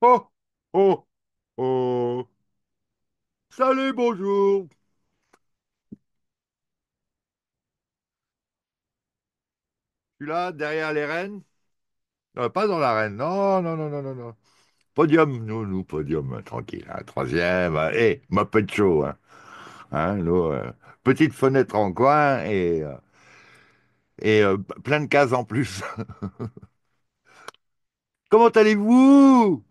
Oh, oh, oh. Salut, bonjour. Je suis là, derrière les rennes. Pas dans l'arène. Non, non, non, non, non, non. Podium, nous, podium, tranquille. Hein, troisième. Muppet Show. Nous, petite fenêtre en coin et plein de cases en plus. Comment allez-vous?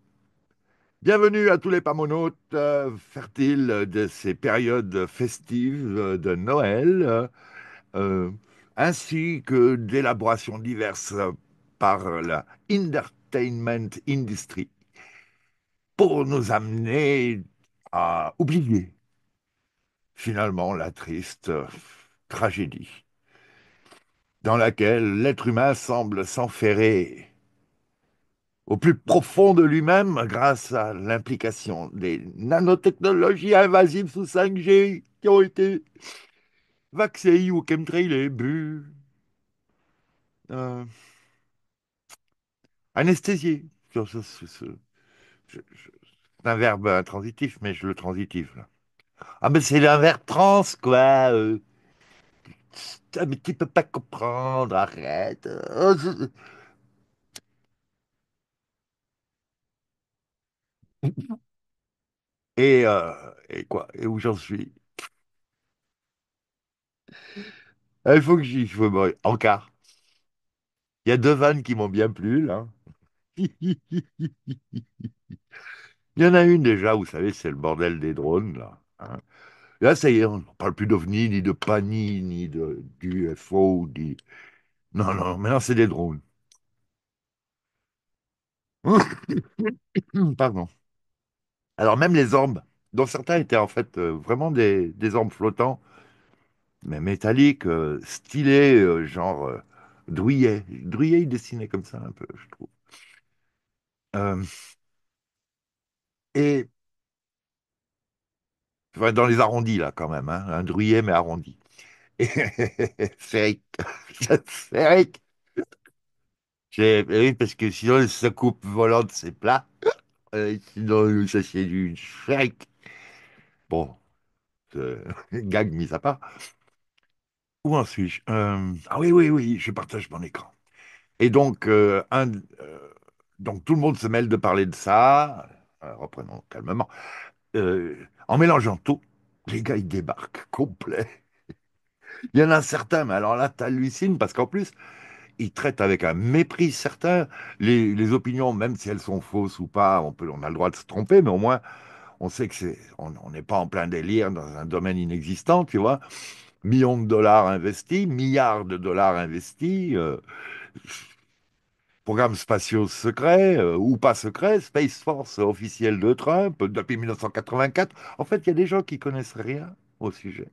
Bienvenue à tous les pamonautes fertiles de ces périodes festives de Noël. Euh, ainsi que d'élaborations diverses par la entertainment industry pour nous amener à oublier finalement la triste tragédie dans laquelle l'être humain semble s'enferrer au plus profond de lui-même grâce à l'implication des nanotechnologies invasives sous 5G qui ont été vaccées ou chemtrailées, bues, euh, anesthésiées. C'est un verbe intransitif, mais je le transitif, là. Ah, mais c'est un verbe trans, quoi. Ah, mais tu peux pas comprendre, arrête. Et, euh, et quoi? Et où j'en suis? Ah, il faut que j'y... Encart. Il y a deux vannes qui m'ont bien plu, là. Il y en a une déjà, vous savez, c'est le bordel des drones, là. Hein. Là, ça y est, on ne parle plus d'OVNI, ni de PANI, ni de d'UFO, ni... Non, non, maintenant, c'est des drones. Pardon. Alors même les orbes, dont certains étaient en fait vraiment des orbes flottants, mais métalliques, stylés, genre Drouillet. Drouillet, il dessinait comme ça un peu, je trouve. Euh, et enfin, dans les arrondis, là, quand même, hein, un Drouillet, mais arrondi. Et sphérique. Sphérique. Oui, parce que sinon, sa coupe volante, c'est plat. Sinon, ça, c'est du sphérique. Bon, gag mis à part. Où en suis-je? Ah oui, oui, oui, je partage mon écran. Et donc, donc tout le monde se mêle de parler de ça. Reprenons calmement. En mélangeant tout, les gars, ils débarquent complet. Il y en a certains, mais alors là, t'hallucines parce qu'en plus, ils traitent avec un mépris certain les opinions, même si elles sont fausses ou pas. On a le droit de se tromper, mais au moins, on sait que on n'est pas en plein délire dans un domaine inexistant, tu vois. Millions de dollars investis, milliards de dollars investis. Programmes spatiaux secrets ou pas secrets, Space Force officielle de Trump depuis 1984. En fait, il y a des gens qui connaissent rien au sujet.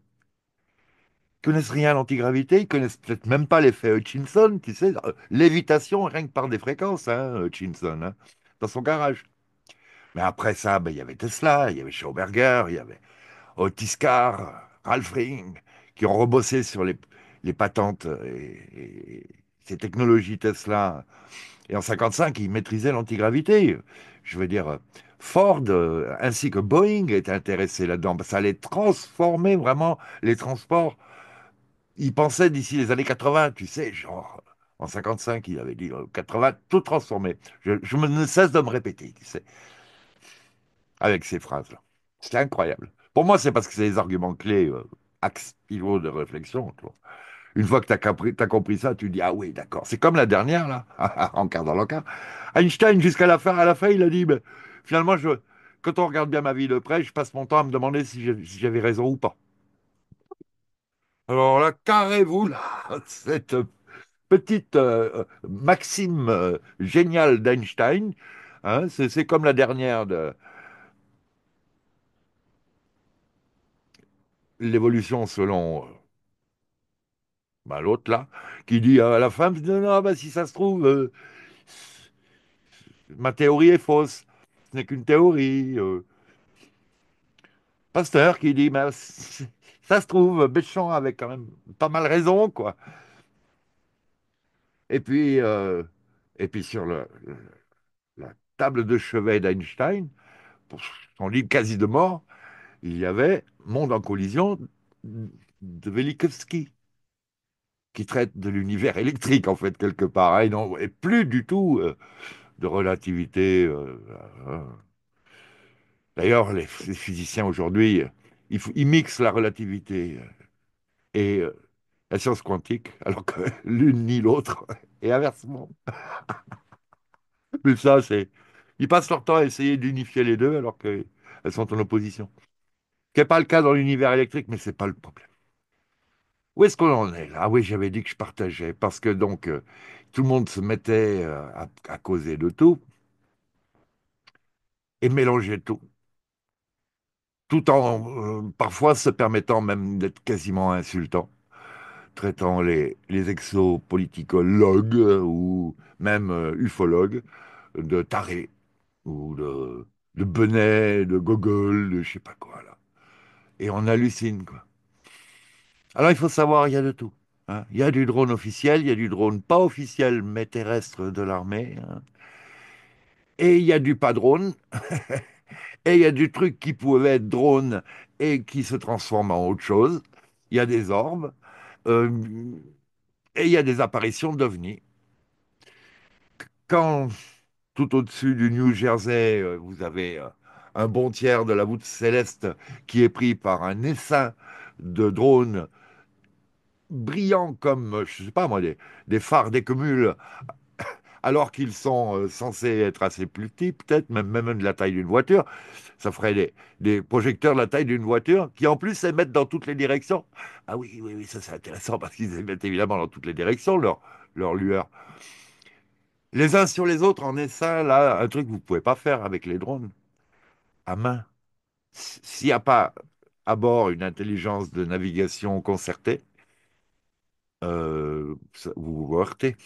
Ils connaissent rien à l'antigravité, ils connaissent peut-être même pas l'effet Hutchinson, tu sais, lévitation rien que par des fréquences, hein, Hutchinson, hein, dans son garage. Mais après ça, ben, il y avait Tesla, il y avait Schauberger, il y avait Otis Carr, Ralph Ring, qui ont rebossé sur les patentes et ces technologies Tesla. Et en 55, ils maîtrisaient l'antigravité. Je veux dire, Ford ainsi que Boeing étaient intéressés là-dedans. Ça allait transformer vraiment les transports. Ils pensaient d'ici les années 80, tu sais, genre en 55, il avait dit 80, tout transformé. Je ne cesse de me répéter, tu sais, avec ces phrases-là. C'est incroyable. Pour moi, c'est parce que c'est les arguments clés, axe pivot de réflexion. Tu vois. Une fois que t'as compris ça, tu dis, ah oui, d'accord. C'est comme la dernière, là, en quart dans l'encart. Einstein, jusqu'à à la fin, il a dit, ben, finalement, quand on regarde bien ma vie de près, je passe mon temps à me demander si j'avais raison ou pas. Alors là, carrez-vous, là, cette petite maxime géniale d'Einstein. Hein, c'est comme la dernière de l'évolution selon bah, l'autre, là, qui dit à la fin, non, non, bah, si ça se trouve, ma théorie est fausse. Ce n'est qu'une théorie. Pasteur qui dit, mais ça se trouve, Béchant avait quand même pas mal raison, quoi. Et puis, et puis sur table de chevet d'Einstein, pour son livre quasi de mort, il y avait Monde en collision de Velikovsky, qui traite de l'univers électrique, en fait, quelque part, hein, et plus du tout de relativité. Euh. D'ailleurs, les physiciens aujourd'hui, ils mixent la relativité et la science quantique, alors que l'une ni l'autre, et inversement. Mais ça, c'est. Ils passent leur temps à essayer d'unifier les deux, alors qu'elles sont en opposition. Ce n'est pas le cas dans l'univers électrique, mais c'est pas le problème. Où est-ce qu'on en est là? Ah oui, j'avais dit que je partageais, parce que donc tout le monde se mettait à causer de tout et mélangeait tout, tout en parfois se permettant même d'être quasiment insultant, traitant les exopoliticologues ou même ufologues de tarés ou de benets, de gogol, de je sais pas quoi là. Et on hallucine, quoi. Alors il faut savoir, il y a de tout, hein. Il y a du drone officiel, il y a du drone pas officiel, mais terrestre de l'armée, hein. Et il y a du pas drone, et il y a du truc qui pouvait être drone et qui se transforme en autre chose. Il y a des orbes, euh, et il y a des apparitions d'ovnis. Quand tout au-dessus du New Jersey, vous avez un bon tiers de la voûte céleste qui est pris par un essaim de drones brillants comme, je sais pas moi, des phares d'écumul, alors qu'ils sont censés être assez plus petits, peut-être même de la taille d'une voiture. Ça ferait des projecteurs de la taille d'une voiture qui en plus émettent dans toutes les directions. Ah oui, oui, oui, ça c'est intéressant parce qu'ils émettent évidemment dans toutes les directions leur lueur. Les uns sur les autres en essaim, là, un truc que vous ne pouvez pas faire avec les drones, à main. S'il n'y a pas à bord une intelligence de navigation concertée, vous vous heurtez.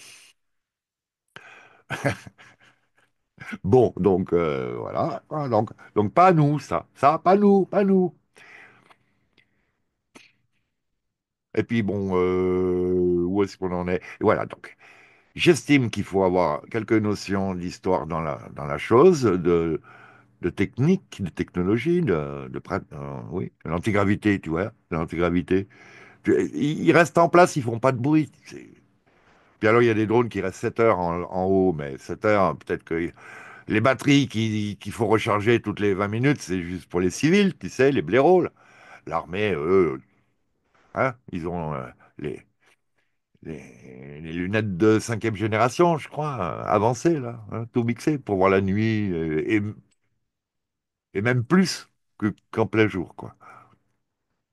Bon, donc voilà. Ah, donc pas nous, ça, pas nous, pas nous. Et puis bon, où est-ce qu'on en est? Et voilà, donc j'estime qu'il faut avoir quelques notions d'histoire dans la chose, de technique, de technologie, oui, de l'antigravité, tu vois, de l'antigravité. Ils restent en place, ils font pas de bruit. Puis alors, il y a des drones qui restent 7 heures en haut, mais 7 heures, peut-être que les batteries qu'il faut recharger toutes les 20 minutes, c'est juste pour les civils, tu sais, les blaireaux, là. L'armée, eux, hein, ils ont les lunettes de cinquième génération, je crois, avancées, là, hein, tout mixé pour voir la nuit, et même plus qu'en plein jour, quoi,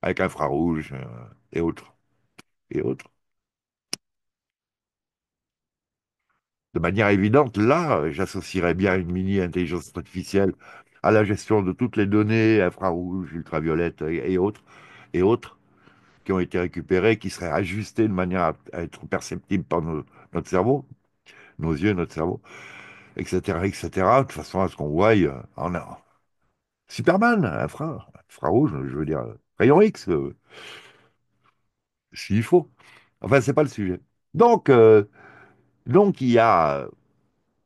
avec infrarouge et autres, et autres. De manière évidente, là, j'associerais bien une mini-intelligence artificielle à la gestion de toutes les données infrarouges, ultraviolettes et autres qui ont été récupérées, qui seraient ajustées de manière à être perceptibles par notre cerveau, nos yeux, notre cerveau, etc., etc., de façon à ce qu'on voie en a Superman, infrarouge, je veux dire, rayon X, s'il faut. Enfin, c'est pas le sujet. Donc, donc il y a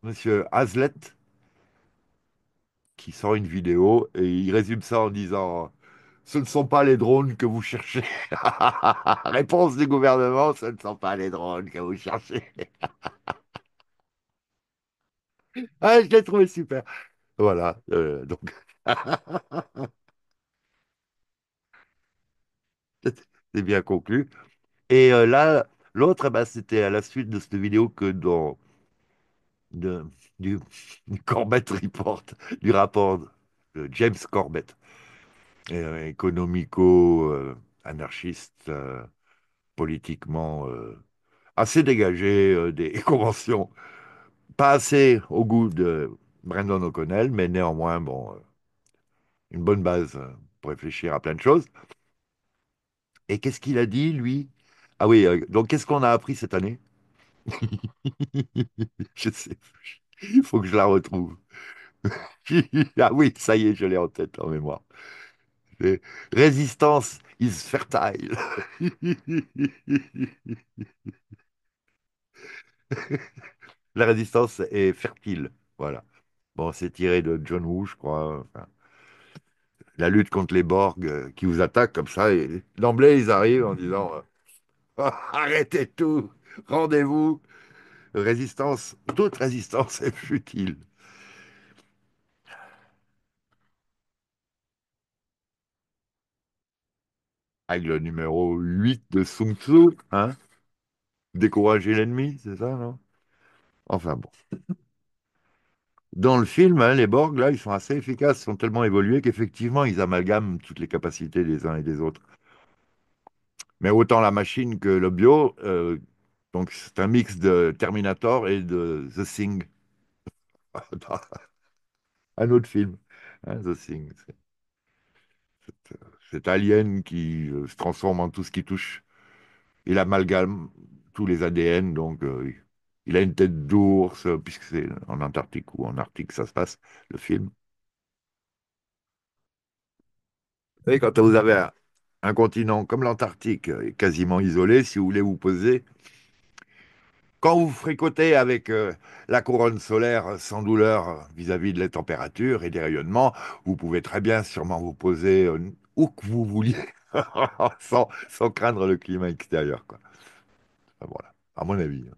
Monsieur Hazlet qui sort une vidéo et il résume ça en disant: ce ne sont pas les drones que vous cherchez. Réponse du gouvernement: ce ne sont pas les drones que vous cherchez. Ah, je l'ai trouvé super. Voilà, donc c'est bien conclu. Et là, l'autre, bah, c'était à la suite de cette vidéo que de, du, du Corbett Report, du rapport de James Corbett, économico-anarchiste, politiquement assez dégagé des conventions, pas assez au goût de Brendan O'Connell, mais néanmoins, bon, une bonne base pour réfléchir à plein de choses. Et qu'est-ce qu'il a dit, lui? Ah oui, donc qu'est-ce qu'on a appris cette année? Je sais, il faut que je la retrouve. Ah oui, ça y est, je l'ai en tête, en mémoire. C'est Résistance is fertile. La résistance est fertile. Voilà. Bon, c'est tiré de John Woo, je crois. Enfin, la lutte contre les Borg qui vous attaquent comme ça. Et d'emblée, ils arrivent en disant arrêtez tout, rendez-vous. Résistance, toute résistance est futile. Avec le numéro 8 de Sun Tzu, hein? Décourager l'ennemi, c'est ça, non? Enfin bon. Dans le film, hein, les Borg, là, ils sont assez efficaces, ils sont tellement évolués qu'effectivement, ils amalgament toutes les capacités des uns et des autres. Mais autant la machine que le bio, donc c'est un mix de Terminator et de The Thing, un autre film, hein, The Thing. Cet alien qui se transforme en tout ce qui touche. Il amalgame tous les ADN, donc il a une tête d'ours, puisque c'est en Antarctique ou en Arctique que ça se passe, le film. Vous savez, quand vous avez un continent comme l'Antarctique, quasiment isolé, si vous voulez vous poser, quand vous fricotez avec la couronne solaire sans douleur vis-à-vis de la température et des rayonnements, vous pouvez très bien sûrement vous poser où que vous vouliez, sans craindre le climat extérieur, quoi. Enfin, voilà, à mon avis, hein.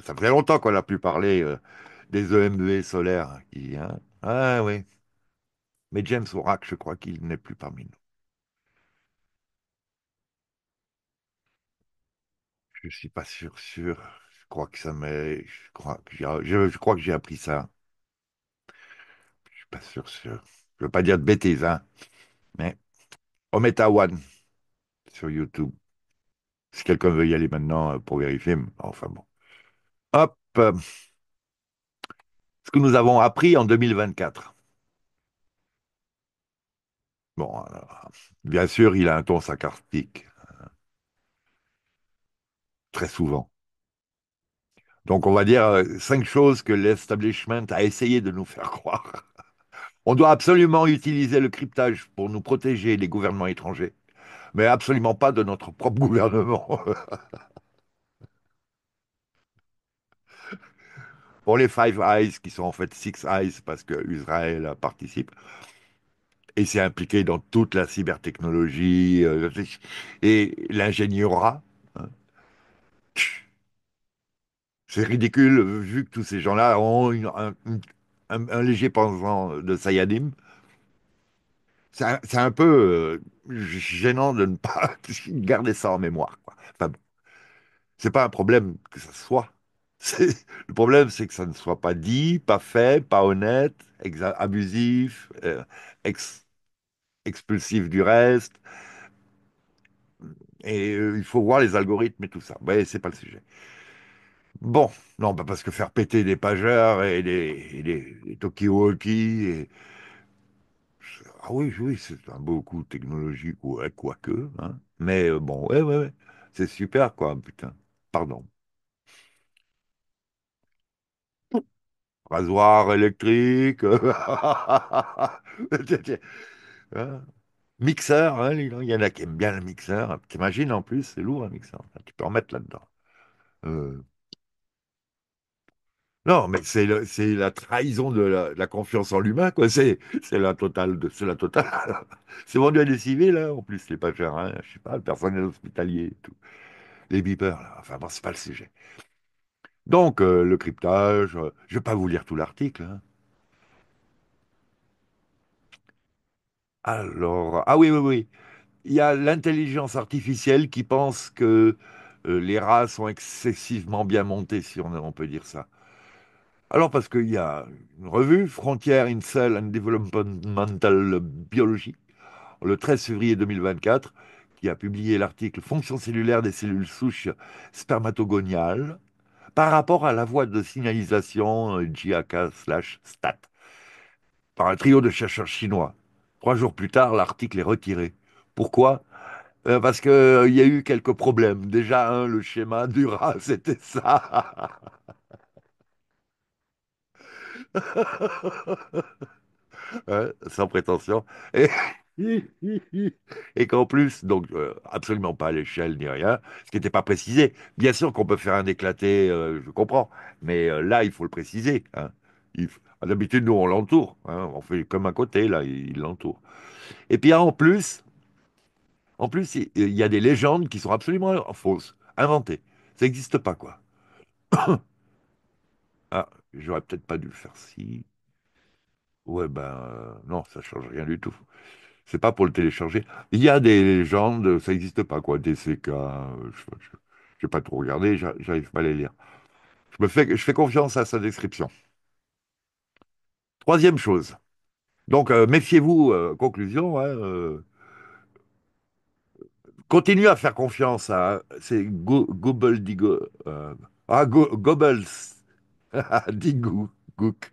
Ça fait longtemps qu'on n'a plus parlé des EMV solaires, hein, hein. Ah oui, mais James Orak, je crois qu'il n'est plus parmi nous. Je suis pas sûr. Je crois que ça m'est. Je crois que j'ai appris ça. Je suis pas sûr. Je veux pas dire de bêtises, hein. Mais Ometa One sur YouTube. Si quelqu'un veut y aller maintenant pour vérifier. Enfin bon. Hop. Ce que nous avons appris en 2024. Bon, alors, bien sûr, il a un ton sarcastique, très souvent. Donc, on va dire 5 choses que l'establishment a essayé de nous faire croire. On doit absolument utiliser le cryptage pour nous protéger des gouvernements étrangers, mais absolument pas de notre propre gouvernement. Pour les Five Eyes, qui sont en fait Six Eyes parce que Israël participe, et c'est impliqué dans toute la cybertechnologie et l'ingénieura, hein. C'est ridicule vu que tous ces gens-là ont un léger pendant de Sayadim. C'est un peu gênant de ne pas garder ça en mémoire, quoi. Enfin, bon, c'est pas un problème que ça soit. Le problème, c'est que ça ne soit pas dit, pas fait, pas honnête, abusif, ex- expulsif du reste. Et il faut voir les algorithmes et tout ça. Ouais, c'est pas le sujet. Bon, non, bah parce que faire péter des pageurs et des talkie-walkie, ah oui, oui, c'est un beau coup technologique, ouais, quoique, hein. Mais bon, ouais, c'est super, quoi, putain. Pardon. Rasoir électrique, hein. Mixeur, hein, il y en a qui aiment bien le mixeur. T'imagines, en plus, c'est lourd, un mixeur. Enfin, tu peux en mettre là-dedans. Euh, non, mais c'est la trahison de la confiance en l'humain, quoi. C'est la totale. C'est la totale. C'est vendu à des civils, hein, en plus, c'est pas cher, hein. Je sais pas, le personnel hospitalier et tout. Les beepers, là. Enfin bon, c'est pas le sujet. Donc, le cryptage, je vais pas vous lire tout l'article, hein. Alors, ah oui, oui, oui. Il y a l'intelligence artificielle qui pense que les rats sont excessivement bien montés, si on peut dire ça. Alors, parce qu'il y a une revue, Frontier in Cell and Developmental Biology, le 13 février 2024, qui a publié l'article Fonction cellulaire des cellules souches spermatogoniales par rapport à la voie de signalisation JAK/STAT par un trio de chercheurs chinois. 3 jours plus tard, l'article est retiré. Pourquoi? Parce qu'il y a eu quelques problèmes. Déjà, le schéma du rat, c'était ça. Ouais, sans prétention. Et Et qu'en plus, donc absolument pas à l'échelle ni rien, ce qui n'était pas précisé. Bien sûr qu'on peut faire un éclaté, je comprends, mais là, il faut le préciser, hein. D'habitude, nous, on l'entoure, hein. On fait comme un côté, là, il l'entoure. Et puis en plus, il y a des légendes qui sont absolument fausses, inventées. Ça n'existe pas, quoi. Ah, j'aurais peut-être pas dû le faire si. Ouais, ben non, ça change rien du tout. C'est pas pour le télécharger. Il y a des légendes, ça n'existe pas, quoi. DCK, j'ai pas trop regardé, j'arrive pas à les lire. Je fais confiance à sa description. Troisième chose. Donc, méfiez-vous, conclusion, hein, continuez à faire confiance à ces Gobbledygook, Gobbles, Digoo, Gook,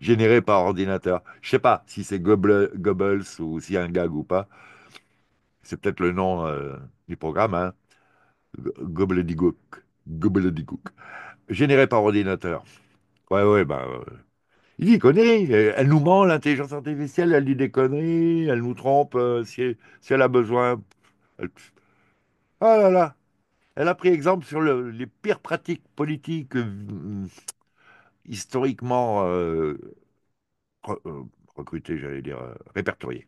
générés par ordinateur. Je sais pas si c'est Gobbles ou si un gag ou pas. C'est peut-être le nom du programme, hein. Gobbledygook. Gobbledygook. Généré par ordinateur. Ouais, ouais, bah. Il dit des conneries. Elle nous ment, l'intelligence artificielle, elle dit des conneries, elle nous trompe si elle a besoin. Elle- Ah là là. Elle a pris exemple sur les pires pratiques politiques historiquement re- euh, recrutées, j'allais dire, répertoriées.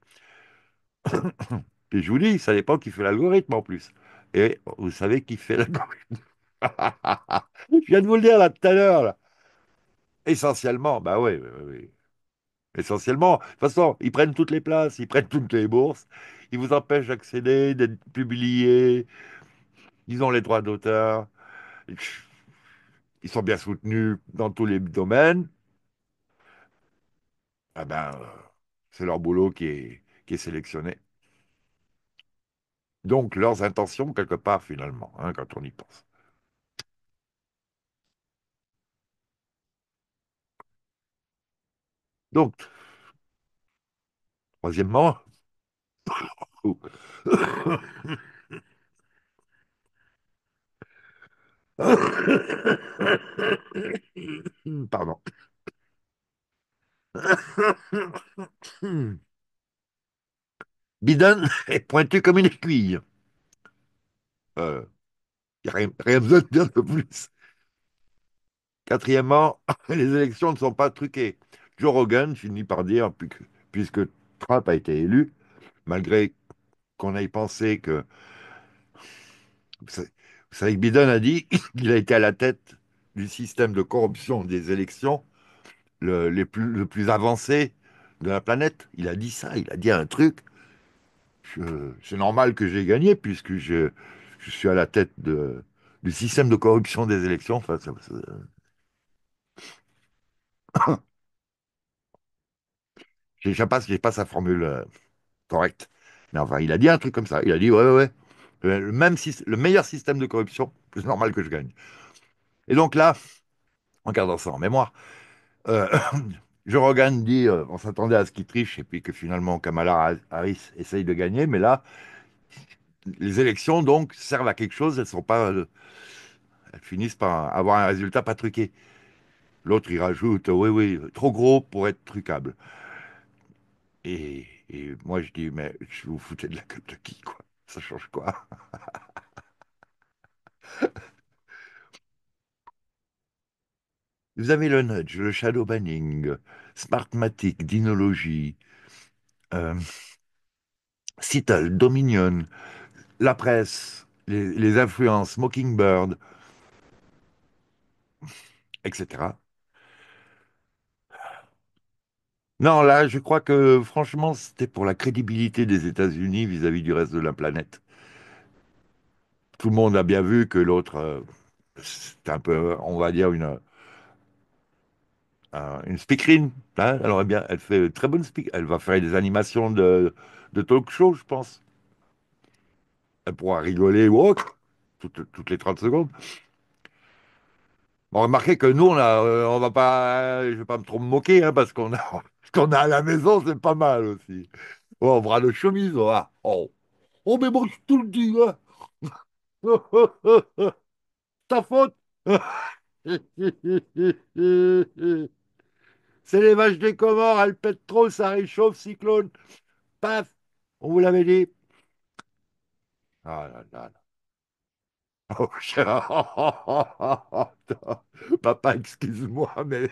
Et je vous dis, ça dépend qui fait l'algorithme en plus. Et vous savez qui fait l'algorithme. Je viens de vous le dire là tout à l'heure, là. Essentiellement, bah oui, oui, oui, oui. Essentiellement, de toute façon, ils prennent toutes les places, ils prennent toutes les bourses, ils vous empêchent d'accéder, d'être publiés, ils ont les droits d'auteur, ils sont bien soutenus dans tous les domaines. Ah ben, c'est leur boulot qui est sélectionné. Donc, leurs intentions, quelque part, finalement, hein, quand on y pense. Donc, troisièmement, pardon. Biden est pointu comme une aiguille. Il n'y a rien besoin de dire de plus. Quatrièmement, les élections ne sont pas truquées. Joe Rogan finit par dire, puisque Trump a été élu, malgré qu'on aille penser que... Vous savez que Biden a dit qu'il a été à la tête du système de corruption des élections le plus avancé de la planète. Il a dit ça, il a dit un truc. C'est normal que j'ai gagné puisque je suis à la tête du système de corruption des élections. Enfin, j'ai pas sa formule correcte. Mais enfin, il a dit un truc comme ça. Il a dit, ouais, ouais, ouais. Le meilleur système de corruption, c'est normal que je gagne. Et donc là, en gardant ça en mémoire, euh, Joe Rogan dit, on s'attendait à ce qu'il triche et puis que finalement Kamala Harris essaye de gagner, mais là, les élections donc servent à quelque chose, elles sont pas, elles finissent par avoir un résultat pas truqué. L'autre, il rajoute, oui, oui, trop gros pour être trucable. Et moi, je dis, mais je vous foutez de la gueule de qui, quoi? Ça change quoi? Vous avez le nudge, le shadow banning, Smartmatic, Dynology, euh, Citadel, Dominion, la presse, les influences, Mockingbird, etc. Non, là, je crois que franchement, c'était pour la crédibilité des États-Unis vis-à-vis du reste de la planète. Tout le monde a bien vu que l'autre, c'est un peu, on va dire, une speakerine, hein. Elle aurait bien, elle fait très bonne speak. Elle va faire des animations de talk show, je pense. Elle pourra rigoler ou autre, toutes les 30 secondes. Bon, remarquez que nous, on va pas, je vais pas me trop me moquer, hein, parce qu'on a, ce qu'on a à la maison, c'est pas mal aussi. Oh, bras de chemise, ah. Oh. Oh, mais bon, je te le dis, hein. Ta faute. C'est les vaches des Comores, elles pètent trop, ça réchauffe, cyclone. Paf. On vous l'avait dit. Ah là là là. Oh, papa, excuse-moi, mais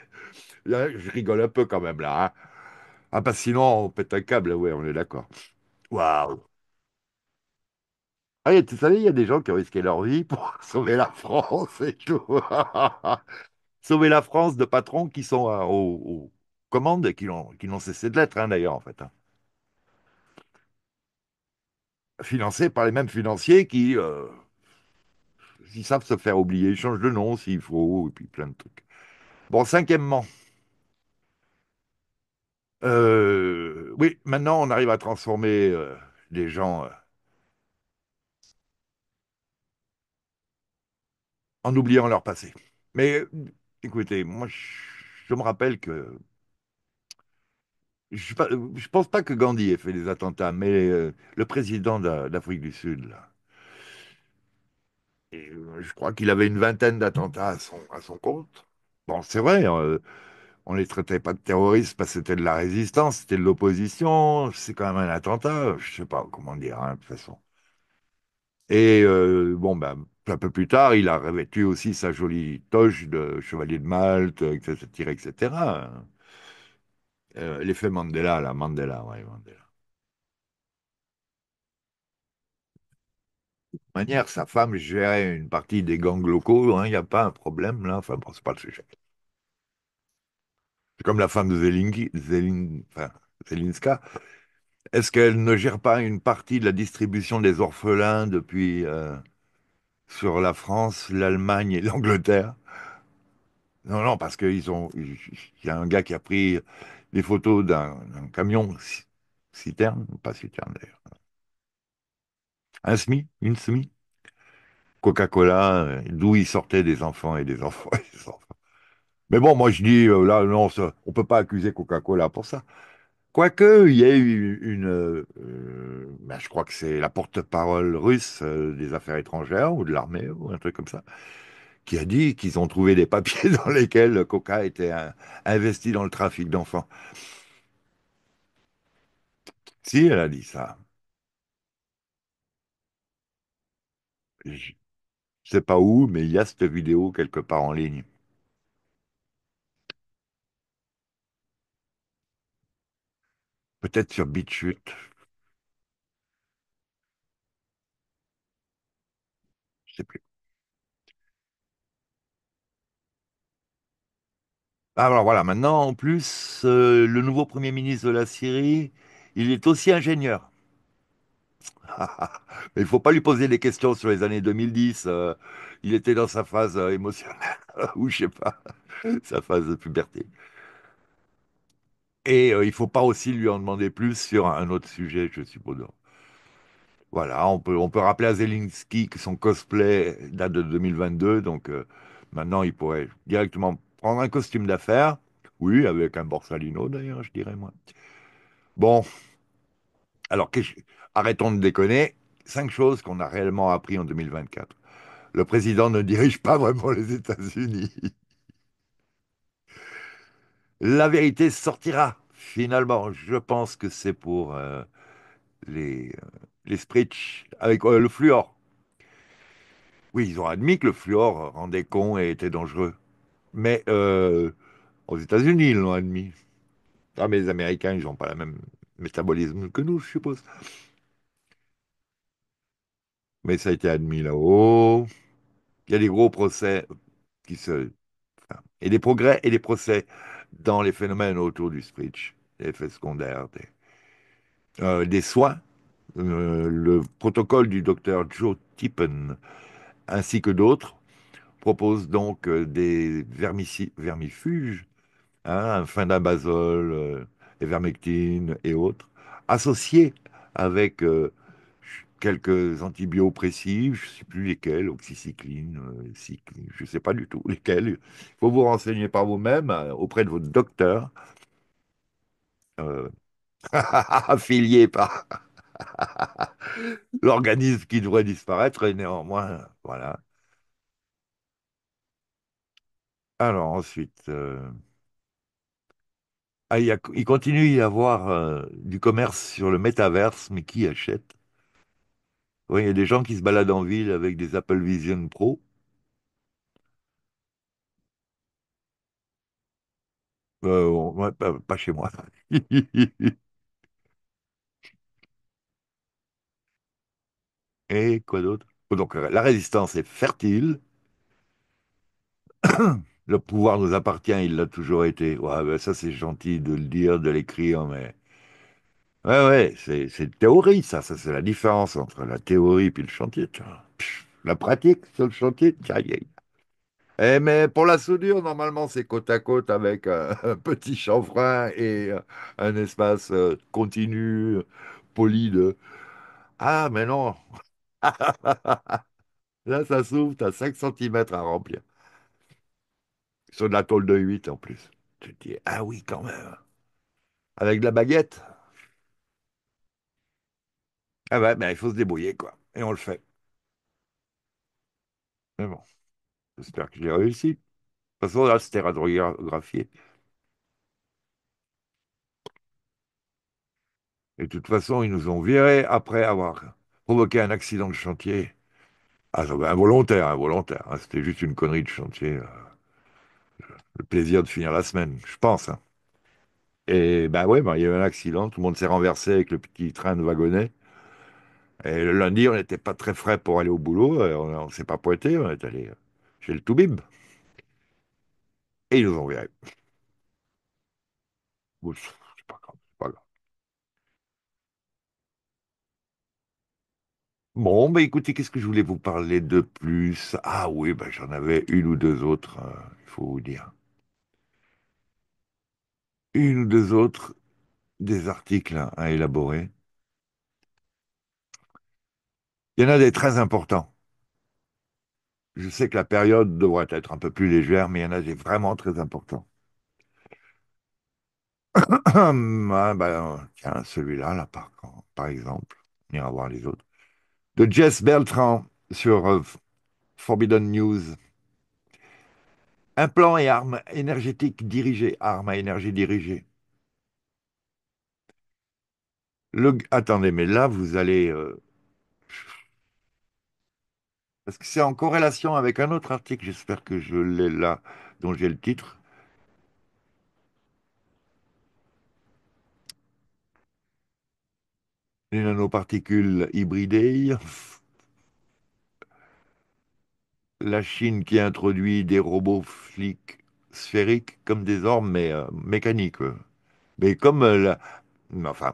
là, je rigole un peu quand même là, hein. Ah bah sinon, on pète un câble, ouais, on est d'accord. Waouh. Ah, et tu savais, il y a des gens qui ont risqué leur vie pour sauver la France et tout. Sauver la France de patrons qui sont aux commandes et qui n'ont cessé de l'être, hein, d'ailleurs, en fait, hein. Financés par les mêmes financiers qui savent se faire oublier. Ils changent de nom s'il faut, et puis plein de trucs. Bon, cinquièmement, oui, maintenant, on arrive à transformer les gens en oubliant leur passé. Mais écoutez, moi, je me rappelle que je pense pas que Gandhi ait fait des attentats, mais le président d'Afrique du Sud, là, et, je crois qu'il avait une vingtaine d'attentats à son compte. Bon, c'est vrai, on les traitait pas de terroristes parce que c'était de la résistance, c'était de l'opposition, c'est quand même un attentat, je sais pas comment dire, hein, de toute façon. Et bon, ben, un peu plus tard, il a revêtu aussi sa jolie toge de chevalier de Malte, etc., etc. L'effet Mandela, là, Mandela, ouais, Mandela. De toute manière, sa femme gérait une partie des gangs locaux, hein, il n'y a pas un problème, là, enfin, bon, c'est pas le sujet. C'est comme la femme de enfin, Zelinska. Est-ce qu'elle ne gère pas une partie de la distribution des orphelins depuis sur la France, l'Allemagne et l'Angleterre? Non, non, parce il y a un gars qui a pris des photos d'un camion citerne, pas citerne d'ailleurs, un SMI, une SMI, Coca-Cola, d'où il sortait des enfants et des enfants et des enfants. Mais bon, moi je dis, là, non, on peut pas accuser Coca-Cola pour ça. Quoique, il y a eu ben, je crois que c'est la porte-parole russe des affaires étrangères ou de l'armée ou un truc comme ça, qui a dit qu'ils ont trouvé des papiers dans lesquels Coca était investi dans le trafic d'enfants. Si, elle a dit ça. Je sais pas où, mais il y a cette vidéo quelque part en ligne. Peut-être sur BitChute, je sais plus. Alors voilà, maintenant, en plus, le nouveau Premier ministre de la Syrie, il est aussi ingénieur. Mais il faut pas lui poser des questions sur les années 2010. Il était dans sa phase émotionnelle, ou je sais pas, sa phase de puberté. Et il faut pas aussi lui en demander plus sur un autre sujet, je suppose. Voilà, on peut rappeler à Zelensky que son cosplay date de 2022, donc maintenant il pourrait directement prendre un costume d'affaires, oui, avec un Borsalino d'ailleurs, je dirais moi. Bon, alors arrêtons de déconner. 5 choses qu'on a réellement appris en 2024. Le président ne dirige pas vraiment les États-Unis. La vérité sortira finalement. Je pense que c'est pour les Spritz avec le fluor. Oui, ils ont admis que le fluor rendait con et était dangereux. Mais aux États-Unis, ils l'ont admis. Ah, mais les Américains, ils n'ont pas le même métabolisme que nous, je suppose. Mais ça a été admis là-haut. Il y a des gros procès qui se... enfin, et des progrès et des procès dans les phénomènes autour du Spritz, des effets secondaires, des soins. Le protocole du docteur Joe Tippen, ainsi que d'autres, propose donc des vermifuges, hein, fendabazole, ivermectine et autres, associés avec quelques antibiopressifs, je ne sais plus lesquels, oxycycline, cycline, je ne sais pas du tout lesquels. Il faut vous renseigner par vous-même auprès de votre docteur, euh, affilié par l'organisme qui devrait disparaître, et néanmoins, voilà. Alors ensuite, Ah, il continue à y avoir du commerce sur le métaverse, mais qui achète? Oui, il y a des gens qui se baladent en ville avec des Apple Vision Pro. Ouais, pas chez moi. Et quoi d'autre? Donc, la résistance est fertile. Le pouvoir nous appartient, il l'a toujours été. Ouais, ben ça, c'est gentil de le dire, de l'écrire, mais. Ouais, ouais, c'est une théorie, ça. C'est la différence entre la théorie et le chantier. Tu vois. La pratique sur le chantier, tiens, aïe, aïe. Mais pour la soudure, normalement, c'est côte à côte avec un petit chanfrein et un espace continu, poli de. Ah, mais non, là, ça s'ouvre, t'as 5 centimètres à remplir. Sur de la tôle de 8 en plus. Tu te dis, ah oui, quand même. Avec de la baguette. Ah ouais, ben, il faut se débrouiller, quoi. Et on le fait. Mais bon, j'espère que j'ai réussi. De toute façon, là, c'était radiographié. Et de toute façon, ils nous ont virés après avoir provoqué un accident de chantier. Ah, ça, ben, involontaire, involontaire, hein. C'était juste une connerie de chantier. Le plaisir de finir la semaine, je pense, hein. Et ben ouais, ben, il y a eu un accident. Tout le monde s'est renversé avec le petit train de wagonnet. Et le lundi, on n'était pas très frais pour aller au boulot. On ne s'est pas pointé. On est allé chez le Toubib. Et ils nous ont virés. Bon, c'est pas grave, c'est pas grave. Bon, bah écoutez, qu'est-ce que je voulais vous parler de plus? Ah oui, bah, j'en avais une ou deux autres, il faut vous dire. Une ou deux autres, des articles hein, à élaborer. Il y en a des très importants. Je sais que la période devrait être un peu plus légère, mais il y en a des vraiment très importants. Ah, bah, tiens, celui-là, là, par exemple, on ira voir les autres. De Jess Beltran sur Forbidden News. Implant et armes énergétiques dirigées, armes à énergie dirigée. Attendez, mais là, vous allez... parce que c'est en corrélation avec un autre article, j'espère que je l'ai là, dont j'ai le titre. Les nanoparticules hybridées, la Chine qui introduit des robots flics sphériques comme des ormes, mais mécaniques. Mais comme enfin,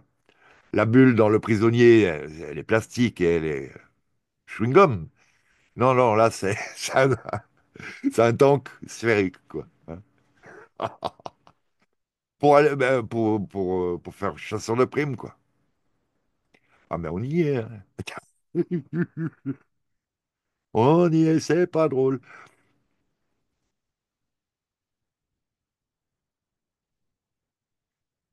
la bulle dans le prisonnier, elle est plastique et elle est chewing-gum. Non, non, là, c'est un tank sphérique, quoi. Hein. Pour aller, ben, pour faire chasseur de primes, quoi. Ah, mais on y est, hein. On y est, c'est pas drôle.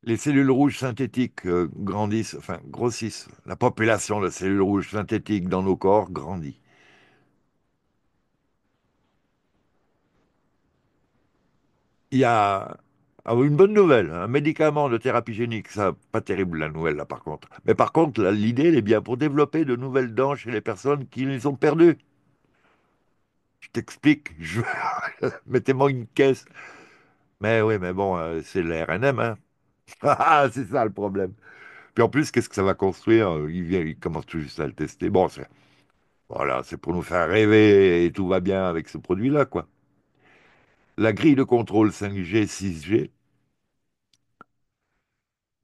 Les cellules rouges synthétiques grandissent, enfin grossissent. La population de cellules rouges synthétiques dans nos corps grandit. Il y a une bonne nouvelle, un médicament de thérapie génique, ça, pas terrible la nouvelle là par contre. Mais par contre, l'idée, elle est bien pour développer de nouvelles dents chez les personnes qui les ont perdues. Je t'explique, mettez-moi une caisse. Mais oui, mais bon, c'est l'ARNM, hein. Ah, c'est ça le problème. Puis en plus, qu'est-ce que ça va construire? Il commence tout juste à le tester. Bon, voilà, c'est pour nous faire rêver et tout va bien avec ce produit-là, quoi. La grille de contrôle 5G, 6G,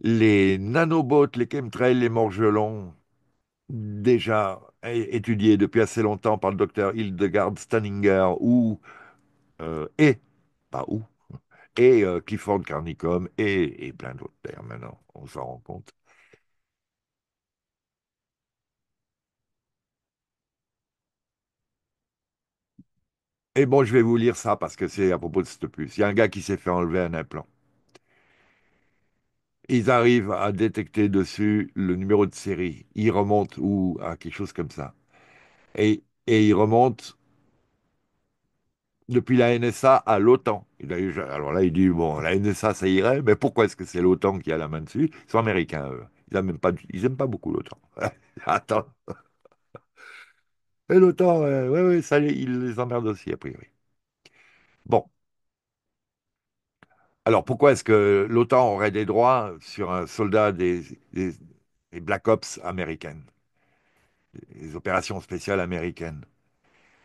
les nanobots, les chemtrails, les morgelons, déjà étudiés depuis assez longtemps par le docteur Hildegard Stanninger et, pas où, et Clifford Carnicom et plein d'autres d'ailleurs maintenant, on s'en rend compte. Et bon, je vais vous lire ça parce que c'est à propos de cette puce. Il y a un gars qui s'est fait enlever un implant. Ils arrivent à détecter dessus le numéro de série. Ils remontent ou à quelque chose comme ça. Et ils remontent depuis la NSA à l'OTAN. Alors là, il dit, bon, la NSA, ça irait, mais pourquoi est-ce que c'est l'OTAN qui a la main dessus? Ils sont américains, eux. Ils aiment pas beaucoup l'OTAN. Attends. Et l'OTAN, ouais, ouais, ça, il les emmerde aussi, a priori. Bon. Alors pourquoi est-ce que l'OTAN aurait des droits sur un soldat des Black Ops américaines, des opérations spéciales américaines?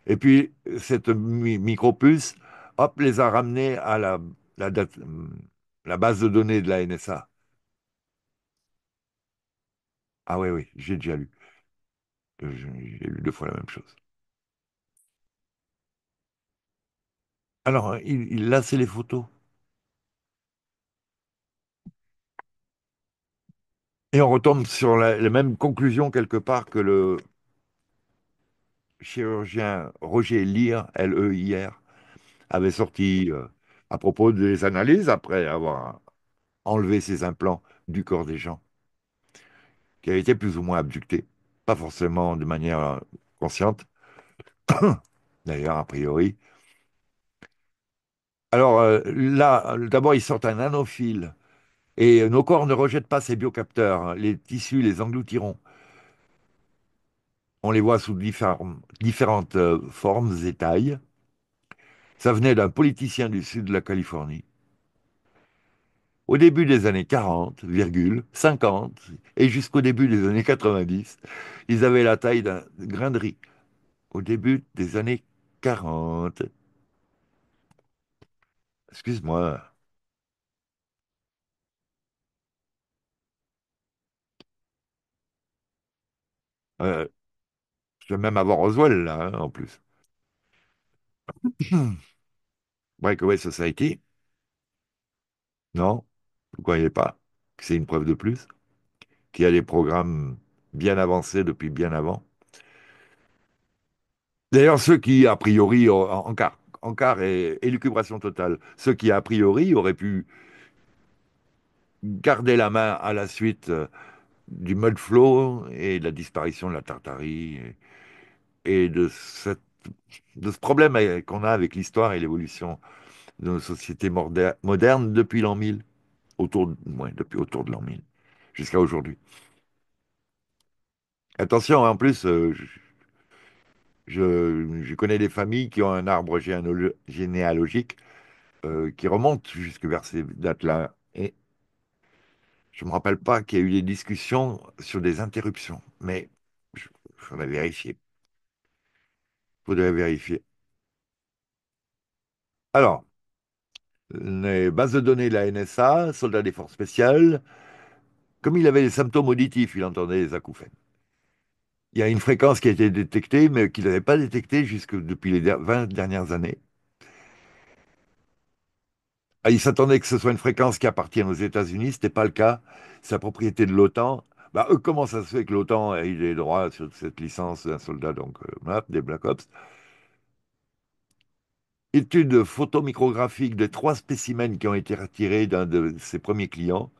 Et puis, cette micropuce, hop, les a ramenés à la, date- la base de données de la NSA. Ah oui, oui, j'ai déjà lu. J'ai lu deux fois la même chose. Alors, là, c'est les photos. Et on retombe sur la même conclusion quelque part que le chirurgien Roger Leir, Leir, avait sorti à propos des analyses après avoir enlevé ses implants du corps des gens, qui avaient été plus ou moins abductés, pas forcément de manière consciente, d'ailleurs, a priori. Alors là, d'abord, ils sortent un nanophile, et nos corps ne rejettent pas ces biocapteurs. Les tissus les engloutiront. On les voit sous différentes formes et tailles. Ça venait d'un politicien du sud de la Californie. Au début des années 40, 50, et jusqu'au début des années 90, ils avaient la taille d'un grain de riz. Au début des années 40. Excuse-moi. Euh, je vais même avoir Roswell, là, hein, en plus. Breakaway Society, non, vous ne croyez pas que c'est une preuve de plus, qu'il y a des programmes bien avancés depuis bien avant. D'ailleurs, ceux qui, a priori, en quart et élucubration totale, ceux qui, a priori, auraient pu garder la main à la suite du mud flow et de la disparition de la Tartarie et de ce problème qu'on a avec l'histoire et l'évolution de nos sociétés modernes depuis l'an 1000, ouais, depuis autour de l'an 1000, jusqu'à aujourd'hui. Attention, en plus, je connais des familles qui ont un arbre généalogique qui remonte jusque vers ces dates-là. Et je ne me rappelle pas qu'il y a eu des discussions sur des interruptions, mais il faudrait vérifier. Faudrait vérifier. Alors, les bases de données de la NSA, soldats des forces spéciales, comme il avait des symptômes auditifs, il entendait les acouphènes. Il y a une fréquence qui a été détectée, mais qu'il n'avait pas détectée jusque depuis les 20 dernières années. Ah, il s'attendait que ce soit une fréquence qui appartienne aux États-Unis, ce n'était pas le cas. C'est la propriété de l'OTAN. Bah, eux, comment ça se fait que l'OTAN ait les droits sur cette licence d'un soldat, donc voilà, des Black Ops? Étude photomicrographique de trois spécimens qui ont été retirés d'un de ses premiers clients.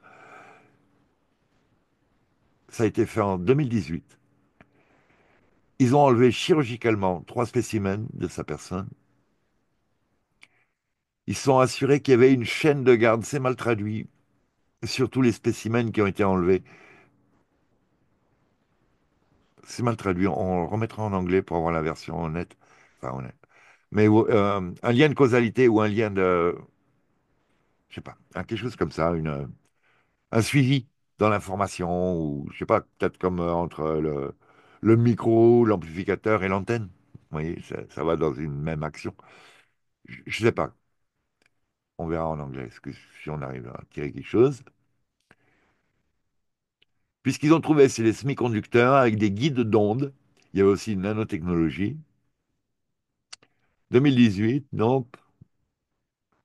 Ça a été fait en 2018. Ils ont enlevé chirurgicalement trois spécimens de sa personne. Ils se sont assurés qu'il y avait une chaîne de garde, c'est mal traduit, sur tous les spécimens qui ont été enlevés. C'est mal traduit, on le remettra en anglais pour avoir la version honnête. Enfin, honnête. Mais un lien de causalité ou un lien de, je sais pas, quelque chose comme ça, un suivi dans l'information, ou je sais pas, peut-être comme entre le micro, l'amplificateur et l'antenne. Vous voyez, ça va dans une même action. Je sais pas, on verra en anglais si on arrive à tirer quelque chose. Puisqu'ils ont trouvé, c'est les semi-conducteurs avec des guides d'ondes. Il y avait aussi une nanotechnologie. 2018, non.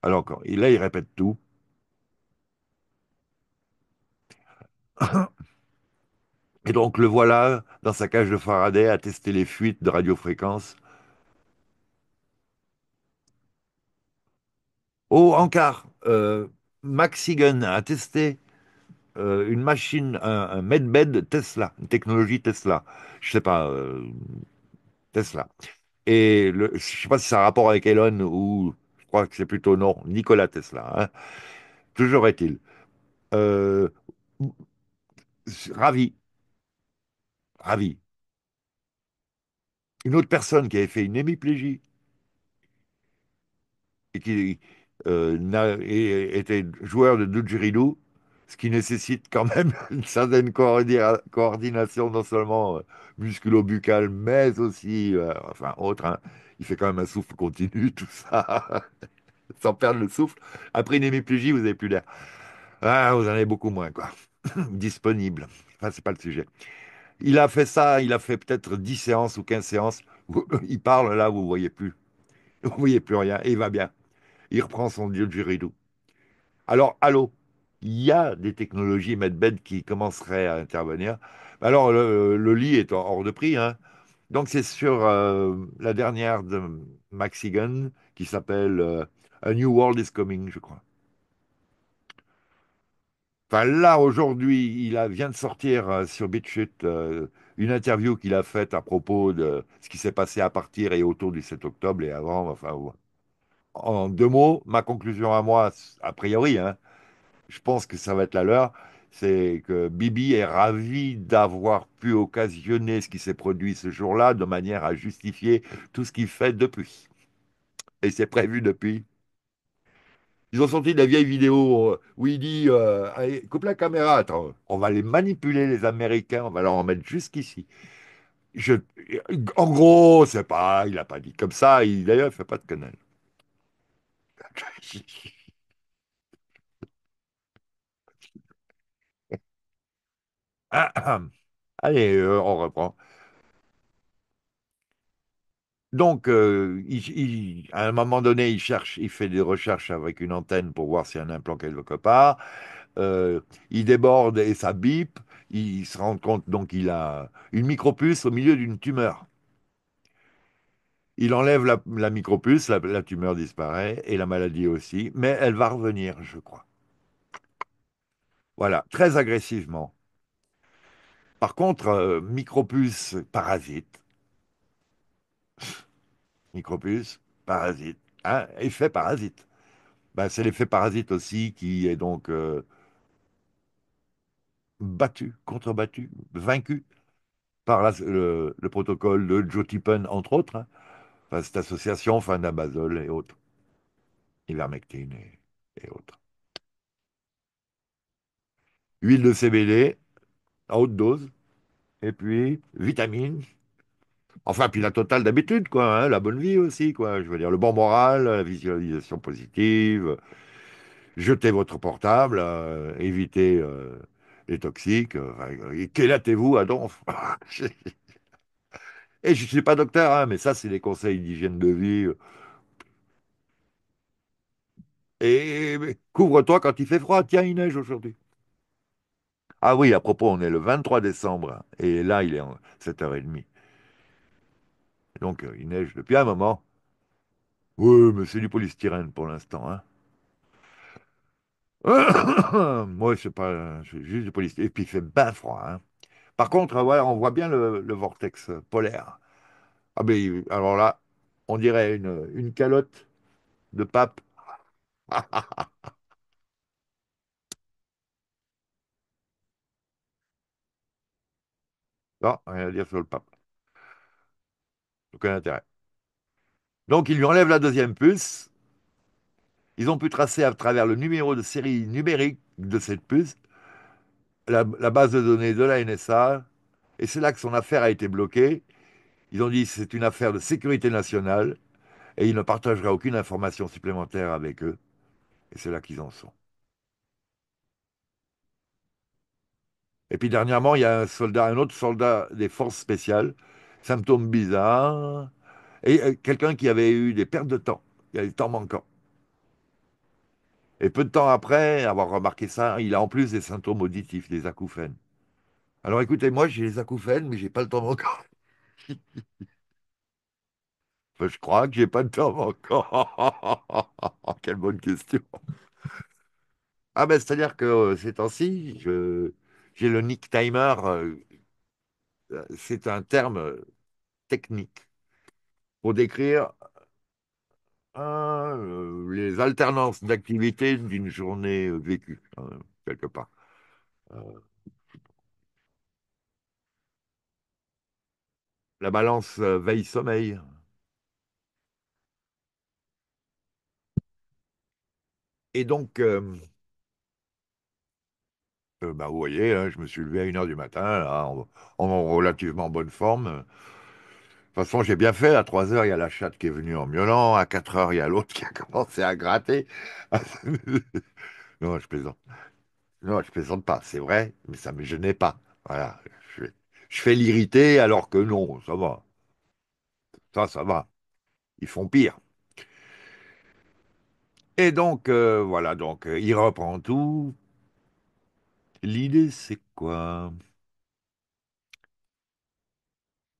Alors, et là, il répète tout. Et donc, le voilà dans sa cage de Faraday à tester les fuites de radiofréquences. Oh, Ankar, Max Siegen a testé une machine, un medbed Tesla, une technologie Tesla. Je sais pas, Tesla. Et je sais pas si ça a rapport avec Elon ou. crois que c'est plutôt non, Nikola Tesla, hein. Toujours est-il. Euh, ravi, ravi. Une autre personne qui avait fait une hémiplégie et qui était joueur de didgeridoo, ce qui nécessite quand même une certaine coordination, non seulement musculo-buccale, mais aussi, enfin, autre, hein. Il fait quand même un souffle continu, tout ça, sans perdre le souffle. Après une hémiplégie, vous n'avez plus d'air. Ah, vous en avez beaucoup moins, quoi. Disponible. Enfin, c'est pas le sujet. Il a fait ça, il a fait peut-être 10 séances ou 15 séances. Il parle là, vous voyez plus. Vous voyez plus rien, et il va bien. Il reprend son didgeridoo. Alors, allô, il y a des technologies MedBed qui commenceraient à intervenir. Alors, le lit est hors de prix, hein. Donc, c'est sur la dernière de Maxigan qui s'appelle A New World is Coming, je crois. Enfin, là, aujourd'hui, vient de sortir sur BitChute une interview qu'il a faite à propos de ce qui s'est passé à partir et autour du 7 octobre et avant. Enfin, en deux mots, ma conclusion à moi, a priori, hein, je pense que ça va être la leur, c'est que Bibi est ravi d'avoir pu occasionner ce qui s'est produit ce jour-là de manière à justifier tout ce qu'il fait depuis. Et c'est prévu depuis. Ils ont sorti de la vieille vidéo où il dit allez, coupe la caméra, attends, on va les manipuler, les Américains, on va leur en mettre jusqu'ici. Je... En gros, c'est pas, il a pas dit comme ça, d'ailleurs, il fait pas de conneries. Allez, on reprend. Donc, à un moment donné, il cherche, il fait des recherches avec une antenne pour voir s'il y a un implant quelque part. Il déborde et ça bip. Il se rend compte donc qu'il a une micropuce au milieu d'une tumeur. Il enlève la micropuce, la tumeur disparaît et la maladie aussi, mais elle va revenir, je crois. Voilà, très agressivement. Par contre, micropuce parasite, micropuce parasite, hein, effet parasite. Ben, c'est l'effet parasite aussi qui est donc battu, contrebattu, vaincu par le protocole de Joe Tippen, entre autres, hein. Enfin, cette association, Fandabazole et autres, ivermectine et autres. Huile de CBD à haute dose, et puis vitamines. Enfin, puis la totale d'habitude, quoi, hein, la bonne vie aussi, quoi. Je veux dire, le bon moral, la visualisation positive, jetez votre portable, évitez les toxiques. Et qu'élatez-vous à donf. Et je ne suis pas docteur, hein, mais ça, c'est des conseils d'hygiène de vie. Et couvre-toi quand il fait froid. Tiens, il neige aujourd'hui. Ah oui, à propos, on est le 23 décembre et là, il est 7h30. Donc, il neige depuis un moment. Oui, mais c'est du polystyrène pour l'instant, hein. Moi, c'est pas, c'est juste du polystyrène. Et puis, il fait bien froid, hein. Par contre, ouais, on voit bien le vortex polaire. Ah, ben, alors là, on dirait une calotte de pape. Non, rien à dire sur le pape. Aucun intérêt. Donc, ils lui enlèvent la deuxième puce. Ils ont pu tracer à travers le numéro de série numérique de cette puce la base de données de la NSA. Et c'est là que son affaire a été bloquée. Ils ont dit que c'est une affaire de sécurité nationale et ils ne partageraient aucune information supplémentaire avec eux. Et c'est là qu'ils en sont. Et puis dernièrement, il y a un autre soldat des forces spéciales, symptômes bizarres, et quelqu'un qui avait eu des pertes de temps. Il y a des temps manquants. Et peu de temps après avoir remarqué ça, il a en plus des symptômes auditifs, des acouphènes. Alors écoutez, moi j'ai les acouphènes, mais j'ai pas le temps manquant. Enfin, je crois que j'ai pas de temps manquant. Quelle bonne question. Ah ben c'est-à-dire que ces temps-ci, j'ai le Nick Timer. C'est un terme technique pour décrire les alternances d'activités d'une journée vécue, quelque part. Euh, la balance veille-sommeil. Et donc, bah, vous voyez, hein, je me suis levé à 1 heure du matin, là, en relativement bonne forme. De toute façon, j'ai bien fait. À 3 heures, il y a la chatte qui est venue en miaulant. À 4 heures, il y a l'autre qui a commencé à gratter. Non, je plaisante. Non, je plaisante pas, c'est vrai, mais ça me gênait pas. Voilà, je, je fais l'irrité alors que non, ça va. Ça va. Ils font pire. Et donc, voilà, donc, il reprend tout. L'idée, c'est quoi?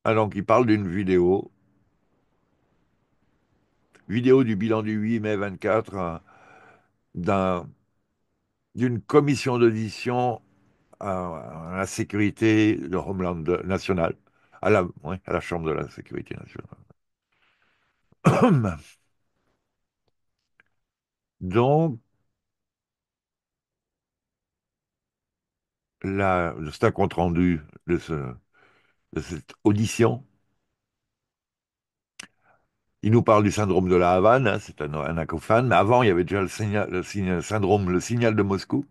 Ah, donc, il parle d'une vidéo du bilan du 8 mai 24, d'un, d'une commission d'audition à la sécurité de Homeland National, ouais, à la Chambre de la sécurité nationale. Donc, là, c'est un compte-rendu de cette audition. Il nous parle du syndrome de la Havane, hein, c'est un acouphène, mais avant, il y avait déjà le syndrome, le signal de Moscou.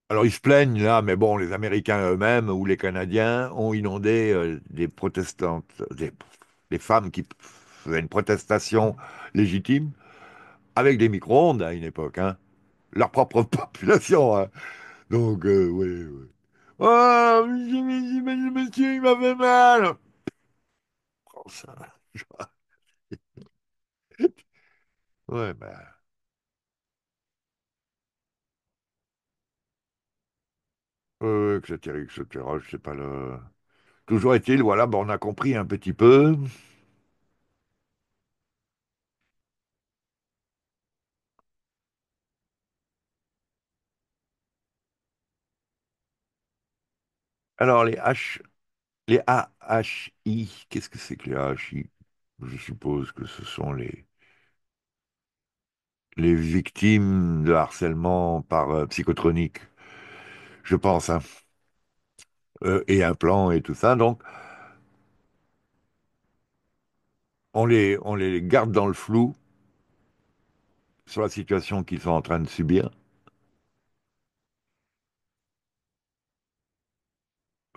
Alors, ils se plaignent là, mais bon, les Américains eux-mêmes ou les Canadiens ont inondé des protestantes, des femmes qui faisaient une protestation légitime avec des micro-ondes à une époque, hein. Leur propre population, hein. Donc, oui, oui. Oh, monsieur, il m'a fait mal. Oh, ça. Ouais, ben, etc., etc. Je sais pas le. Toujours est-il, voilà, bon, on a compris un petit peu. Alors, les AHI, qu'est-ce que c'est que les AHI? Je suppose que ce sont les victimes de harcèlement par psychotronique, je pense, hein. Et implants et tout ça. Donc, on les garde dans le flou sur la situation qu'ils sont en train de subir.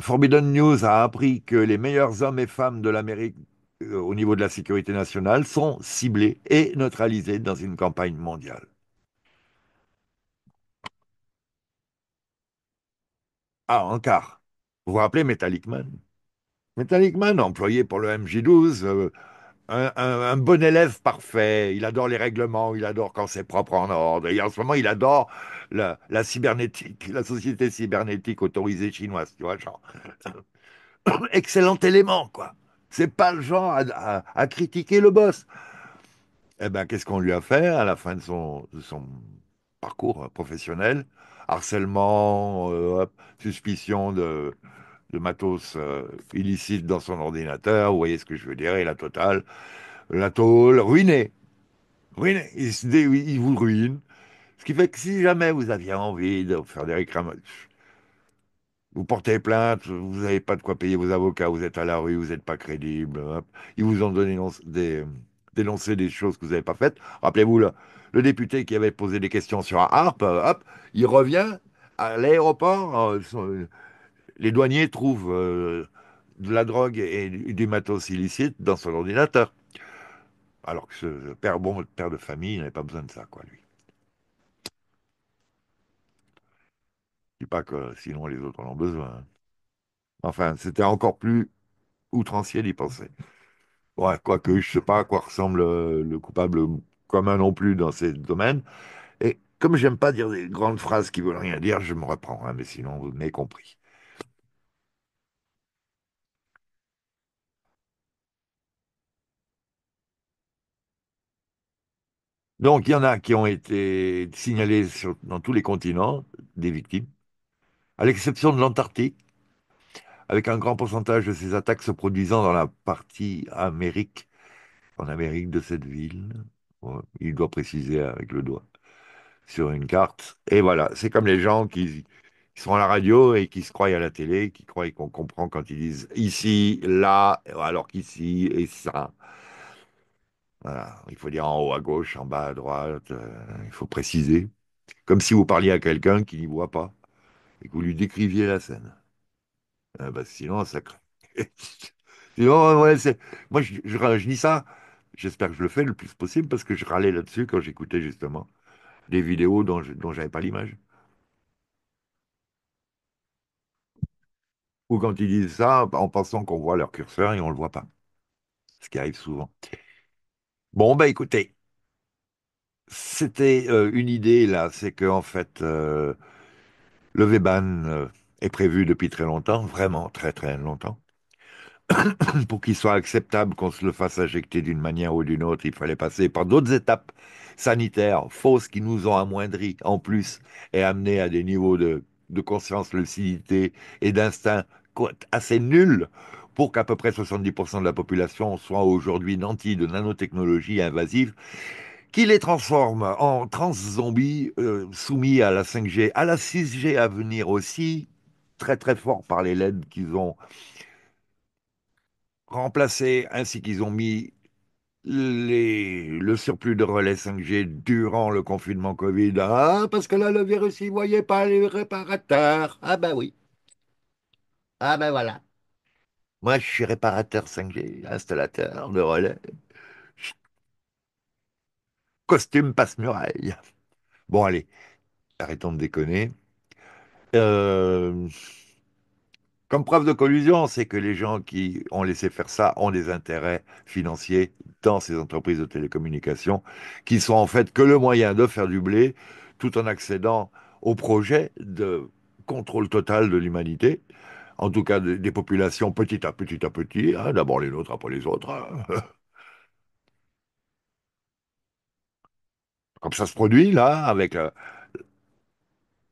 Forbidden News a appris que les meilleurs hommes et femmes de l'Amérique au niveau de la sécurité nationale sont ciblés et neutralisés dans une campagne mondiale. Ah, en quart. Vous vous rappelez Metallic Man? Metallic Man, employé pour le MJ12, un bon élève parfait. Il adore les règlements, il adore quand c'est propre en ordre. Et en ce moment, il adore la cybernétique, la société cybernétique autorisée chinoise, tu vois, genre. Excellent élément, quoi. C'est pas le genre à critiquer le boss. Eh ben, qu'est-ce qu'on lui a fait à la fin de son parcours professionnel? Harcèlement, hop, suspicion de matos illicite dans son ordinateur, vous voyez ce que je veux dire, et la totale, la tôle, ruiné, ruiné, il vous ruine. Ce qui fait que si jamais vous aviez envie de faire des réclamations, vous portez plainte, vous n'avez pas de quoi payer vos avocats, vous êtes à la rue, vous n'êtes pas crédible, hop. Ils vous ont donné dénoncé des choses que vous n'avez pas faites. Rappelez-vous, le député qui avait posé des questions sur un harpe, hop, il revient à l'aéroport, les douaniers trouvent de la drogue et du matos illicite dans son ordinateur. Alors que ce père, bon, père de famille, il n'avait pas besoin de ça, quoi, lui. Je dis pas que sinon les autres en ont besoin, hein. Enfin, c'était encore plus outrancier d'y penser. Ouais, quoique, je sais pas à quoi ressemble le coupable commun non plus dans ces domaines. Et comme j'aime pas dire des grandes phrases qui veulent rien dire, je me reprends, hein, mais sinon, vous m'avez compris. Donc, il y en a qui ont été signalés dans tous les continents, des victimes, à l'exception de l'Antarctique. avec un grand pourcentage de ces attaques se produisant dans la partie Amérique, en Amérique de cette ville. Ouais, il doit préciser avec le doigt sur une carte. Et voilà, c'est comme les gens qui sont à la radio et qui se croient à la télé, qui croient qu'on comprend quand ils disent ici, là, alors qu'ici et ça. Voilà, il faut dire en haut à gauche, en bas à droite, il faut préciser. Comme si vous parliez à quelqu'un qui n'y voit pas et que vous lui décriviez la scène. Bah, sinon, ça craint. Sinon, ouais, moi, je dis ça, j'espère que je le fais le plus possible parce que je râlais là-dessus quand j'écoutais justement des vidéos dont j'avais pas l'image. Ou quand ils disent ça en pensant qu'on voit leur curseur et on le voit pas, ce qui arrive souvent. Bon, bah écoutez, c'était une idée là, c'est que en fait, le VBAN est prévu depuis très longtemps, vraiment très très longtemps. Pour qu'il soit acceptable qu'on se le fasse injecter d'une manière ou d'une autre, il fallait passer par d'autres étapes sanitaires fausses qui nous ont amoindris en plus et amené à des niveaux de conscience, lucidité et d'instinct assez nuls pour qu'à peu près 70% de la population soit aujourd'hui nantie de nanotechnologies invasives qui les transforment en trans-zombies soumis à la 5G, à la 6G à venir aussi, très très fort par les LED qu'ils ont remplacés ainsi qu'ils ont mis le surplus de relais 5G durant le confinement Covid. Ah, parce que là, le virus, il voyait pas les réparateurs. Ah ben oui. Ah ben voilà. Moi, je suis réparateur 5G, installateur de relais, costume passe-muraille. Bon, allez, arrêtons de déconner. Euh, Comme preuve de collusion, c'est que les gens qui ont laissé faire ça ont des intérêts financiers dans ces entreprises de télécommunications, qui sont en fait que le moyen de faire du blé, tout en accédant au projet de contrôle total de l'humanité, en tout cas des populations petit à petit, hein, d'abord les nôtres, après les autres, hein. Comme ça se produit là, avec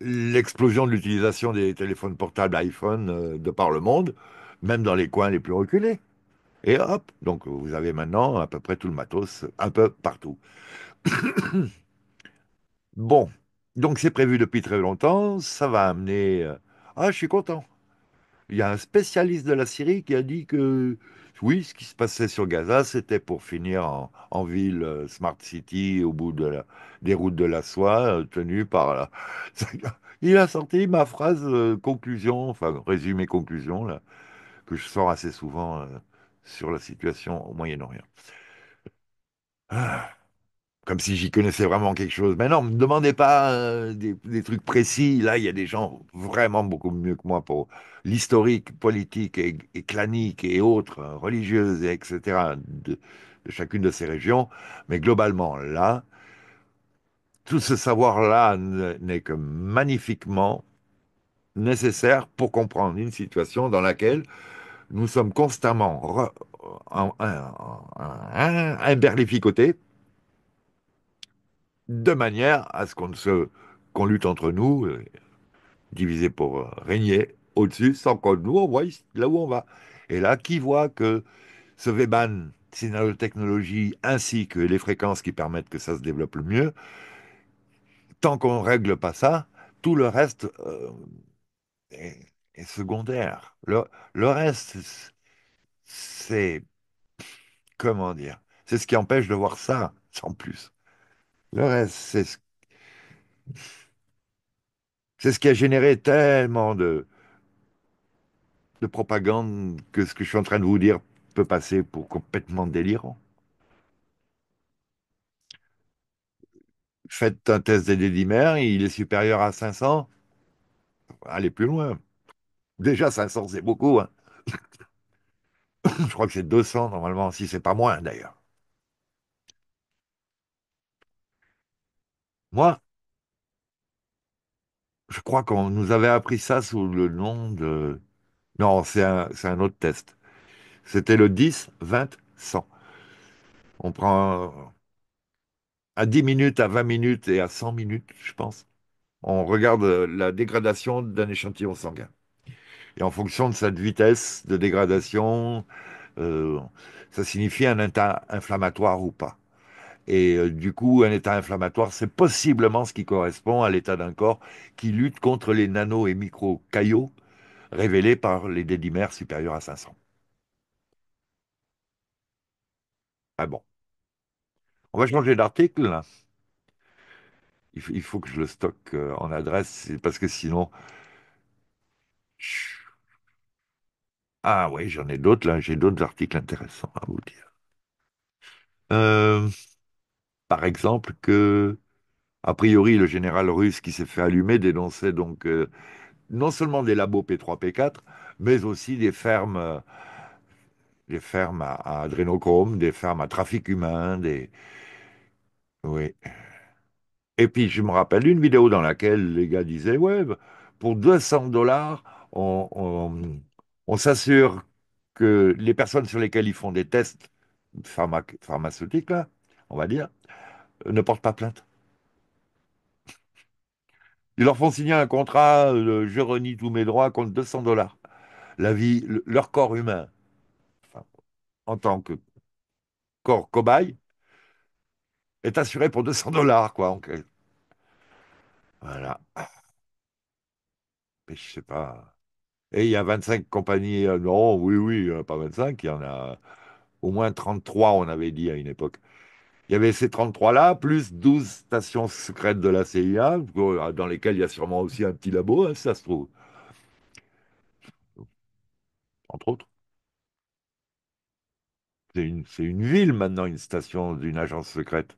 l'explosion de l'utilisation des téléphones portables iPhone de par le monde, même dans les coins les plus reculés. Et hop, donc vous avez maintenant à peu près tout le matos, un peu partout. Bon, donc c'est prévu depuis très longtemps, ça va amener... Ah, je suis content. Il y a un spécialiste de la Syrie qui a dit que oui, ce qui se passait sur Gaza, c'était pour finir en ville Smart City au bout des routes de la soie, tenues par... Il a sorti ma phrase conclusion, enfin résumé conclusion, là, que je sors assez souvent sur la situation au Moyen-Orient. Ah. Comme si j'y connaissais vraiment quelque chose. Mais non, me demandez pas des trucs précis. Là, il y a des gens vraiment beaucoup mieux que moi pour l'historique, politique et clanique et autres, religieuses, et etc., de chacune de ces régions. Mais globalement, là, tout ce savoir-là n'est que magnifiquement nécessaire pour comprendre une situation dans laquelle nous sommes constamment imberlificotés de manière à ce qu'on lutte entre nous, divisé pour régner au-dessus, sans qu'on nous envoie là où on va. Et là, qui voit que ce V-band, ces nanotechnologies, ainsi que les fréquences qui permettent que ça se développe le mieux, tant qu'on règle pas ça, tout le reste est, est secondaire. Le reste, c'est, comment dire, c'est ce qui empêche de voir ça, sans plus. Le reste, c'est ce qui a généré tellement de propagande que ce que je suis en train de vous dire peut passer pour complètement délirant. Faites un test des dédimères, il est supérieur à 500, allez plus loin. Déjà 500, c'est beaucoup, hein. Je crois que c'est 200 normalement, si c'est pas moins d'ailleurs. Moi, je crois qu'on nous avait appris ça sous le nom de... Non, c'est un autre test. C'était le 10, 20, 100. On prend à 10 minutes, à 20 minutes et à 100 minutes, je pense. On regarde la dégradation d'un échantillon sanguin. Et en fonction de cette vitesse de dégradation, euh, ça signifie un état inflammatoire ou pas. Et du coup, un état inflammatoire, c'est possiblement ce qui correspond à l'état d'un corps qui lutte contre les nano et micro-caillots révélés par les dédimères supérieurs à 500. Ah bon. On va changer d'article, là. Il faut que je le stocke en adresse, parce que sinon... Ah oui, j'en ai d'autres, là. J'ai d'autres articles intéressants à vous dire. Euh, Par exemple, que, a priori, le général russe qui s'est fait allumer dénonçait donc non seulement des labos P3, P4, mais aussi des fermes à adrénochrome, des fermes à trafic humain, des... Oui. Et puis, je me rappelle une vidéo dans laquelle les gars disaient, ouais, bah, pour 200 $, on s'assure que les personnes sur lesquelles ils font des tests pharmaceutiques, là, on va dire, ne portent pas plainte. Ils leur font signer un contrat, je renie tous mes droits contre 200 $. La vie, leur corps humain, enfin, en tant que corps cobaye, est assuré pour 200 $, quoi. Voilà. Mais je sais pas. Et il y a 25 compagnies. Non, oui, oui, pas 25. Il y en a au moins 33, on avait dit à une époque. Il y avait ces 33-là, plus 12 stations secrètes de la CIA, dans lesquelles il y a sûrement aussi un petit labo, hein, ça se trouve, entre autres. C'est une ville maintenant, une station d'une agence secrète.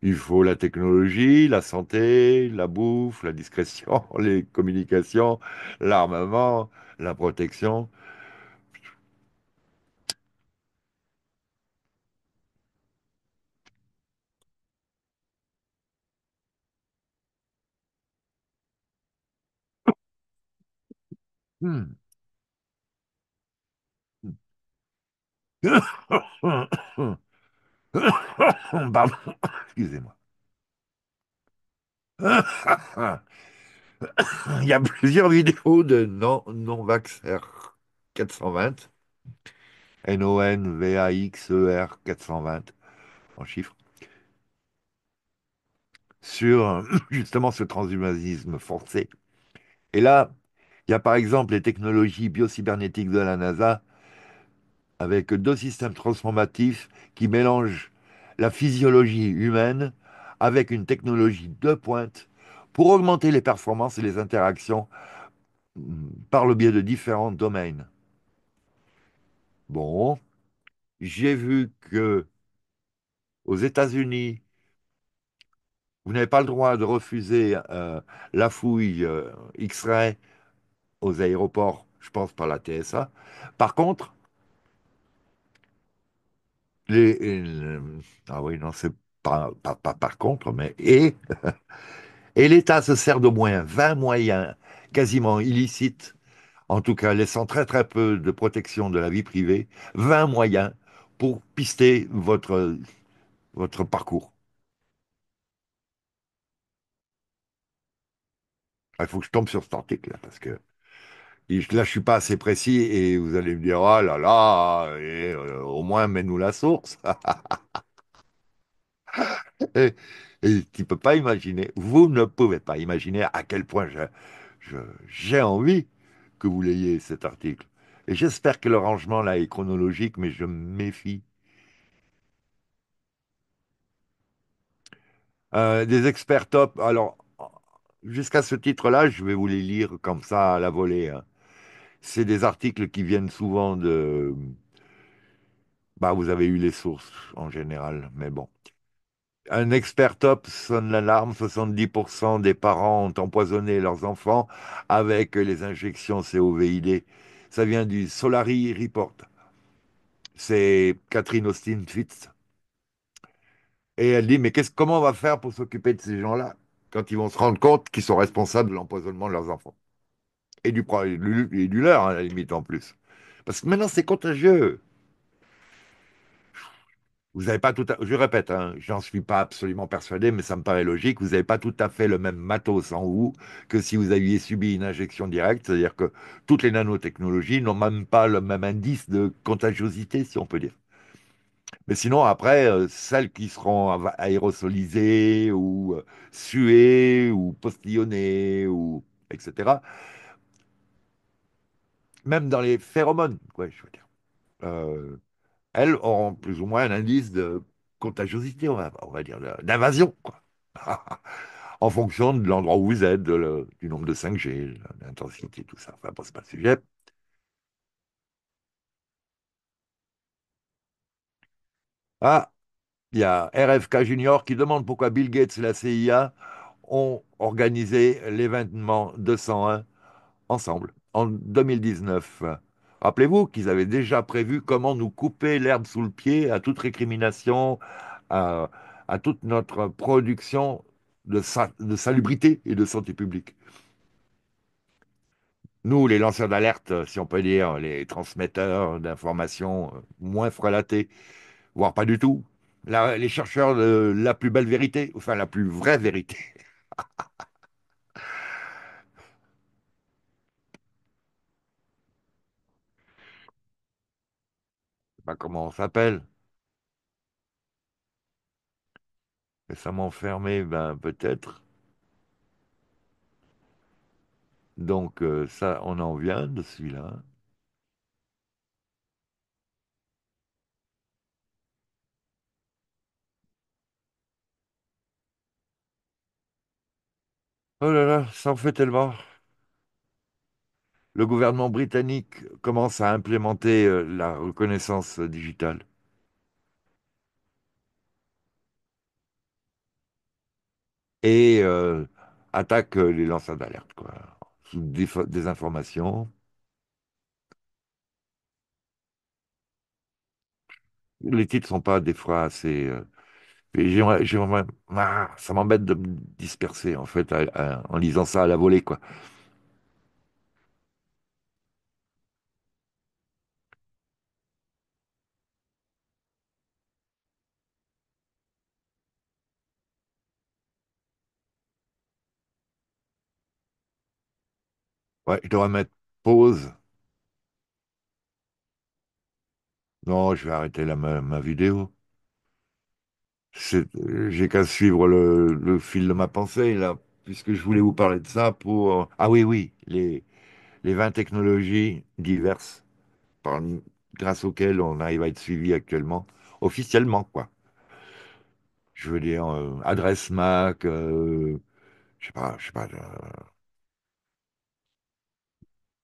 Il faut la technologie, la santé, la bouffe, la discrétion, les communications, l'armement, la protection. Hmm. Pardon, excusez-moi. Il y a plusieurs vidéos de non-vaxxers 420, NONVAXER 420 en chiffres, sur justement ce transhumanisme forcé. Et là, il y a par exemple les technologies biocybernétiques de la NASA avec deux systèmes transformatifs qui mélangent la physiologie humaine avec une technologie de pointe pour augmenter les performances et les interactions par le biais de différents domaines. Bon, j'ai vu que aux États-Unis, vous n'avez pas le droit de refuser la fouille X-ray aux aéroports, je pense par la TSA. Par contre, les, ah oui, non, c'est pas par contre, mais et l'État se sert d'au moins 20 moyens quasiment illicites, en tout cas laissant très très peu de protection de la vie privée, 20 moyens pour pister votre parcours. Il faut que je tombe sur cet article là, parce que là je suis pas assez précis et vous allez me dire, oh là là, au moins mets-nous la source. Et, et tu peux pas imaginer, vous ne pouvez pas imaginer à quel point je- j'ai envie que vous l'ayez, cet article. Et j'espère que le rangement là est chronologique, mais je me méfie. Des experts top. Alors, jusqu'à ce titre-là, je vais vous les lire comme ça à la volée, hein. C'est des articles qui viennent souvent de... Bah, vous avez eu les sources en général, mais bon. Un expert top sonne l'alarme. 70% des parents ont empoisonné leurs enfants avec les injections COVID. Ça vient du Solari Report. C'est Catherine Austin Fitts. Et elle dit, mais comment on va faire pour s'occuper de ces gens-là quand ils vont se rendre compte qu'ils sont responsables de l'empoisonnement de leurs enfants? Et du leur, hein, à la limite, en plus. Parce que maintenant, c'est contagieux. Vous n'avez pas tout à... Je répète, hein, j'en suis pas absolument persuadé, mais ça me paraît logique. Vous n'avez pas tout à fait le même matos en vous que si vous aviez subi une injection directe. C'est-à-dire que toutes les nanotechnologies n'ont même pas le même indice de contagiosité, si on peut dire. Mais sinon, après, celles qui seront aérosolisées ou suées ou postillonnées ou etc. Même dans les phéromones, quoi, je veux dire. Euh, elles auront plus ou moins un indice de contagiosité, on va dire, d'invasion, quoi. En fonction de l'endroit où vous êtes, du nombre de 5G, de l'intensité, tout ça. Enfin, bon, c'est pas le sujet. Ah, il y a RFK Junior qui demande pourquoi Bill Gates et la CIA ont organisé l'événement 201 ensemble en 2019. Rappelez-vous qu'ils avaient déjà prévu comment nous couper l'herbe sous le pied à toute récrimination, à, à toute notre production de salubrité et de santé publique. Nous, les lanceurs d'alerte, si on peut dire, les transmetteurs d'informations moins frelatés, voire pas du tout, les chercheurs de la plus belle vérité, enfin la plus vraie vérité. Je sais pas comment on s'appelle, récemment fermé, ben peut-être. Donc ça, on en vient de celui-là. Oh là là, ça en fait tellement. Le gouvernement britannique commence à implémenter la reconnaissance digitale et attaque les lanceurs d'alerte, quoi. Sous des informations. Les titres sont pas des fois assez. Et ça m'embête de me disperser en fait en lisant ça à la volée, quoi. Ouais, je devrais mettre pause. Non, je vais arrêter ma vidéo. J'ai qu'à suivre le fil de ma pensée, là, puisque je voulais vous parler de ça pour... Ah oui, oui, les 20 technologies diverses grâce auxquelles on arrive à être suivi actuellement, officiellement, quoi. Je veux dire, adresse MAC, je sais pas,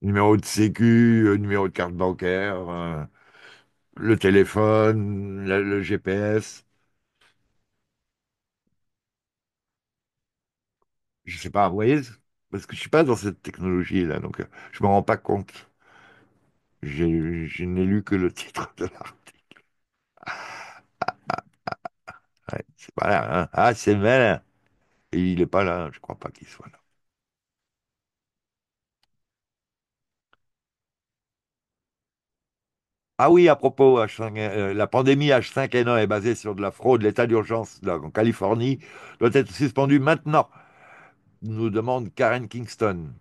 numéro de sécu, numéro de carte bancaire, le téléphone, le GPS. Je sais pas, vous voyez, parce que je suis pas dans cette technologie-là, donc je me rends pas compte. Je n'ai lu que le titre de l'article. Ouais, c'est pas là, hein. Ah, c'est malin. Et il est pas là, je crois pas qu'il soit là. Ah oui, à propos, la pandémie H5N1 est basée sur de la fraude. L'état d'urgence là, en Californie doit être suspendu maintenant, nous demande Karen Kingston.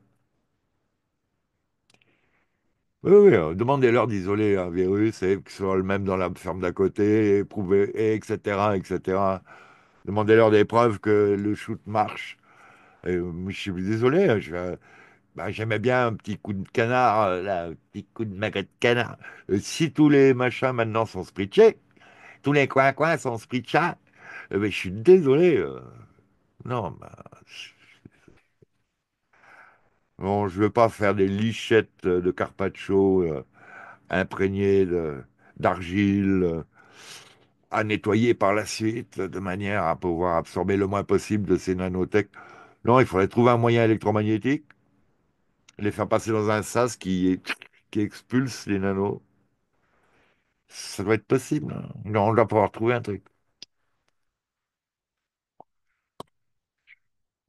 Oui, oui, demandez-leur d'isoler un virus et que ce soit le même dans la ferme d'à côté, et prouver, et etc., etc. Demandez-leur des preuves que le shoot marche. Et, je suis désolé, hein, bah, j'aimais bien un petit coup de canard, là, un petit coup de magret de canard. Si tous les machins maintenant sont spritchés, tous les coins-coins sont spritchats, ben, je suis désolé. Non, bah, bon, je veux pas faire des lichettes de carpaccio imprégnées d'argile à nettoyer par la suite de manière à pouvoir absorber le moins possible de ces nanotech. Non, il faudrait trouver un moyen électromagnétique, les faire passer dans un sas qui expulse les nanos. Ça doit être possible, hein. Non, on doit pouvoir trouver un truc.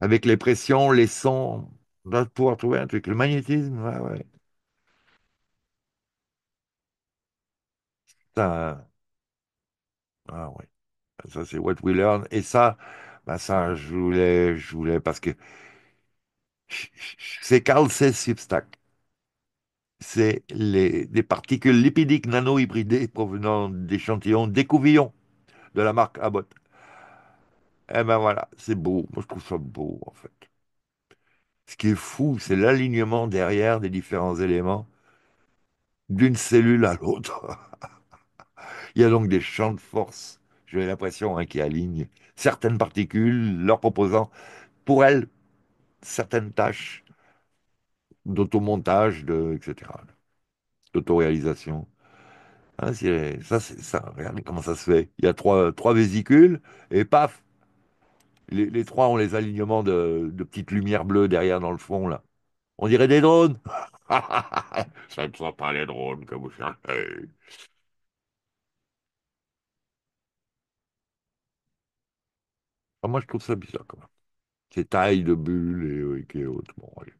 Avec les pressions, les sons, on doit pouvoir trouver un truc. Le magnétisme, ouais, ouais. Ça, Ah ouais. Ça, c'est What We Learn. Et ça, bah ça, je voulais, parce que c'est Carl C. Substack. C'est des particules lipidiques nano-hybridées provenant d'échantillons d'écouvillons de la marque Abbott. Eh ben voilà, c'est beau. Moi, je trouve ça beau, en fait. Ce qui est fou, c'est l'alignement derrière des différents éléments d'une cellule à l'autre. Il y a donc des champs de force, j'ai l'impression, hein, qui alignent certaines particules, leur proposant, pour elles, certaines tâches d'automontage, etc., d'autoréalisation. Hein, ça, c'est ça. Regardez comment ça se fait. Il y a trois vésicules, et paf, les trois ont les alignements de petites lumières bleues derrière dans le fond, là. On dirait des drones. Ça ne sont pas les drones que vous cherchez. Ah, moi, je trouve ça bizarre, quand même. Ces tailles de bulles et autres. Bon, allez.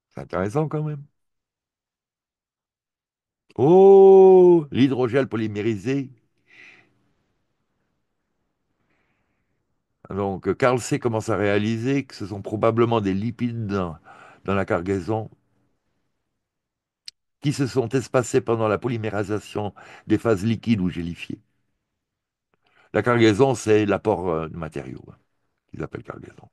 C'est intéressant, quand même. Oh, l'hydrogel polymérisé. Donc, Carl C. commence à réaliser que ce sont probablement des lipides dans la cargaison qui se sont espacés pendant la polymérisation des phases liquides ou gélifiées. La cargaison, c'est l'apport de matériaux, hein, qu'ils appellent cargaison.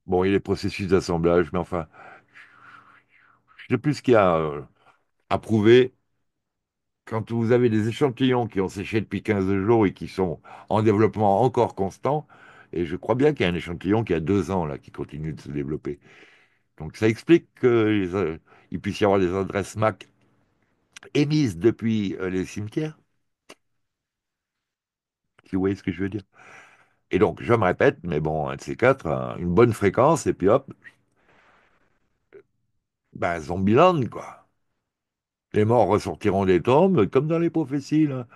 Bon, il y a les processus d'assemblage, mais enfin, je ne sais plus ce qu'il y a à prouver. Quand vous avez des échantillons qui ont séché depuis 15 jours et qui sont en développement encore constant, et je crois bien qu'il y a un échantillon qui a 2 ans là, qui continue de se développer. Donc ça explique qu'il puisse y avoir des adresses MAC émises depuis les cimetières, si vous voyez ce que je veux dire. Et donc, je me répète, mais bon, un de ces quatre, une bonne fréquence, et puis hop, ben, Zombieland, quoi. Les morts ressortiront des tombes, comme dans les prophéties, là.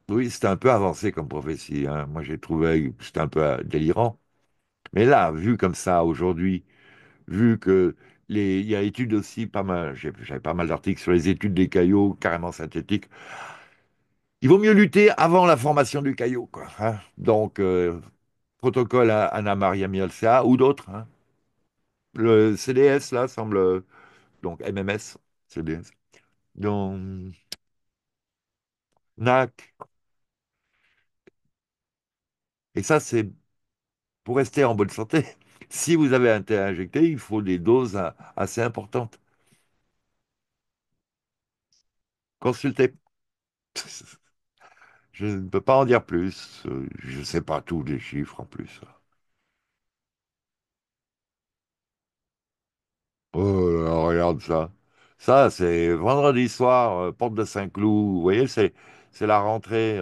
Oui, c'était un peu avancé comme prophétie, hein. Moi, j'ai trouvé que c'était un peu délirant. Mais là, vu comme ça, aujourd'hui, vu que il y a études aussi, pas mal, j'avais pas mal d'articles sur les études des caillots carrément synthétiques, il vaut mieux lutter avant la formation du caillot, quoi, hein. Donc, protocole à Anna Maria Mielsa ou d'autres, hein. Le CDS, là, semble, donc MMS, CDS. Donc, NAC. Et ça, c'est pour rester en bonne santé. Si vous avez été injecté, il faut des doses assez importantes. Consultez. Je ne peux pas en dire plus. Je ne sais pas tous les chiffres en plus. Oh là là, regarde ça. Ça, c'est vendredi soir, porte de Saint-Cloud. Vous voyez, c'est la rentrée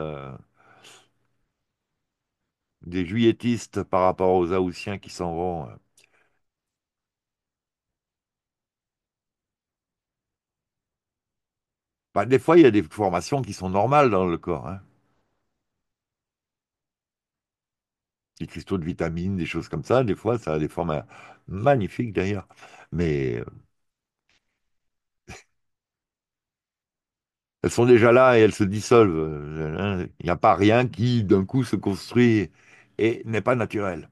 des juilletistes par rapport aux Haussiens qui s'en vont. Bah, des fois, il y a des formations qui sont normales dans le corps, hein. Des cristaux de vitamines, des choses comme ça. Des fois, ça a des formes magnifiques d'ailleurs. Mais elles sont déjà là et elles se dissolvent. Hein. Il n'y a pas rien qui, d'un coup, se construit et n'est pas naturel.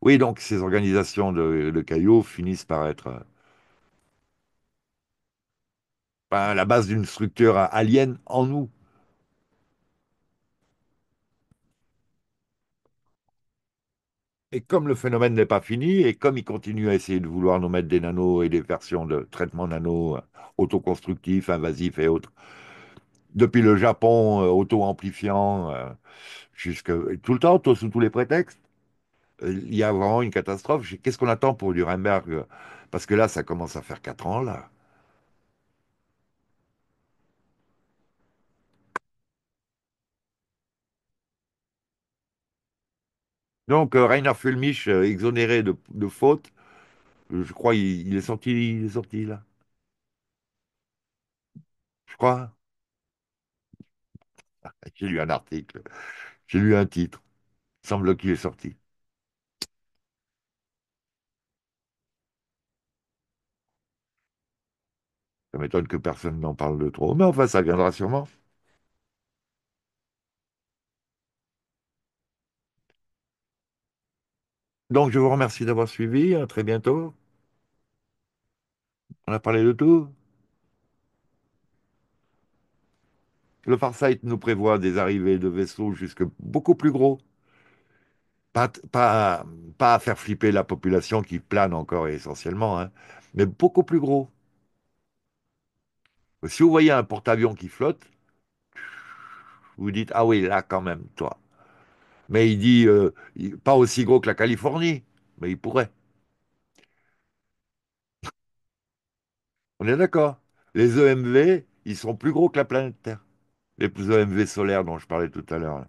Oui, donc ces organisations de caillots finissent par être ben, la base d'une structure alien en nous. Et comme le phénomène n'est pas fini, et comme ils continuent à essayer de vouloir nous mettre des nanos et des versions de traitements nano autoconstructifs, invasifs et autres, depuis le Japon auto-amplifiant jusque tout le temps, sous tous les prétextes, il y a vraiment une catastrophe. Qu'est-ce qu'on attend pour Nuremberg? Parce que là, ça commence à faire 4 ans, là. Donc, Rainer Fulmich, exonéré de faute, je crois il est sorti, là. Je crois. J'ai lu un article, j'ai lu un titre. Il semble qu'il est sorti. Ça m'étonne que personne n'en parle de trop, mais enfin, ça viendra sûrement. Donc, je vous remercie d'avoir suivi. À très bientôt. On a parlé de tout. Le Farsight nous prévoit des arrivées de vaisseaux jusque beaucoup plus gros. Pas, pas, pas à faire flipper la population qui plane encore essentiellement, hein, mais beaucoup plus gros. Si vous voyez un porte-avions qui flotte, vous dites, ah oui, là quand même, toi. Mais il dit, pas aussi gros que la Californie, mais il pourrait. On est d'accord. Les EMV, ils sont plus gros que la planète Terre. Les EMV solaires dont je parlais tout à l'heure.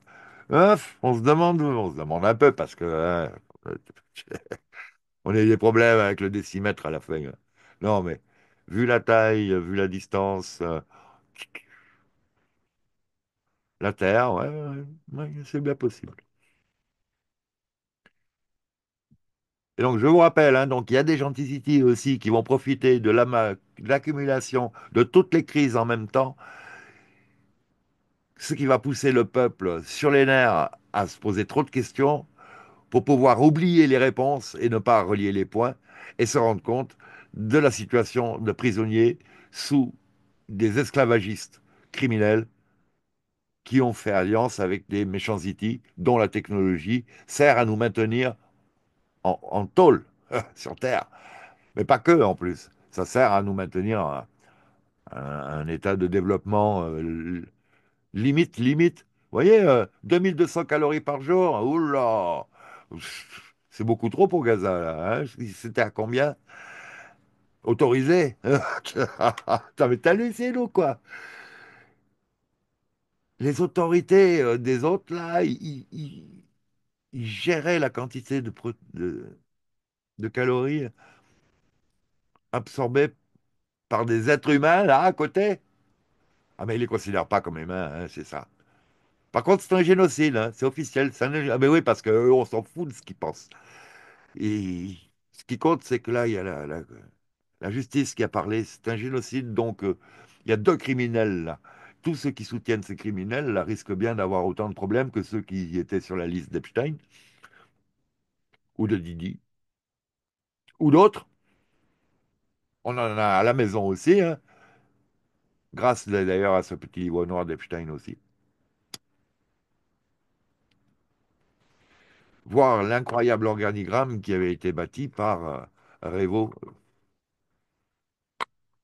On se demande un peu parce que hein, on a eu des problèmes avec le décimètre à la fin. Non, mais vu la taille, vu la distance, la Terre, ouais, ouais, ouais, c'est bien possible. Et donc, je vous rappelle, hein, donc il y a des gentilités aussi qui vont profiter de de l'accumulation de toutes les crises en même temps, ce qui va pousser le peuple sur les nerfs à se poser trop de questions pour pouvoir oublier les réponses et ne pas relier les points et se rendre compte de la situation de prisonniers sous des esclavagistes criminels qui ont fait alliance avec des méchants itis dont la technologie sert à nous maintenir en tôle sur Terre. Mais pas que en plus. Ça sert à nous maintenir un état de développement limite. Vous voyez, 2200 calories par jour, oula, c'est beaucoup trop pour Gaza, là, hein. C'était à combien? Autorisé? T'as mais t'hallucines ou quoi? Les autorités des autres, là, ils géraient la quantité de calories absorbées par des êtres humains, là, à côté. Ah, mais ils les considèrent pas comme humains, hein, c'est ça. Par contre, c'est un génocide, hein, c'est officiel. Ah, mais oui, parce qu'eux, on s'en fout de ce qu'ils pensent. Et ce qui compte, c'est que là, il y a la justice qui a parlé. C'est un génocide, donc il y a deux criminels là. Tous ceux qui soutiennent ces criminels là, risquent bien d'avoir autant de problèmes que ceux qui étaient sur la liste d'Epstein ou de Didi ou d'autres. On en a à la maison aussi, hein, grâce d'ailleurs à ce petit livre noir d'Epstein aussi. Voir l'incroyable organigramme qui avait été bâti par Revo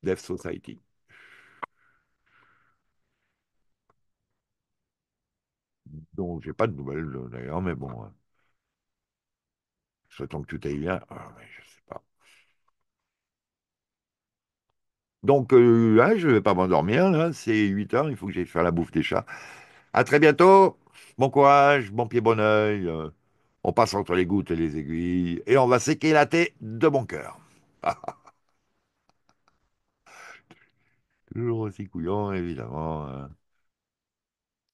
Dev Society. Donc, j'ai pas de nouvelles d'ailleurs, mais bon, souhaitons que tout aille bien. Ah, mais je sais pas. Donc, hein, je vais pas m'endormir, là. C'est 8 heures, il faut que j'aille faire la bouffe des chats. À très bientôt. Bon courage, bon pied, bon oeil. On passe entre les gouttes et les aiguilles. Et on va s'équilater de bon cœur. Toujours aussi couillon, évidemment, hein.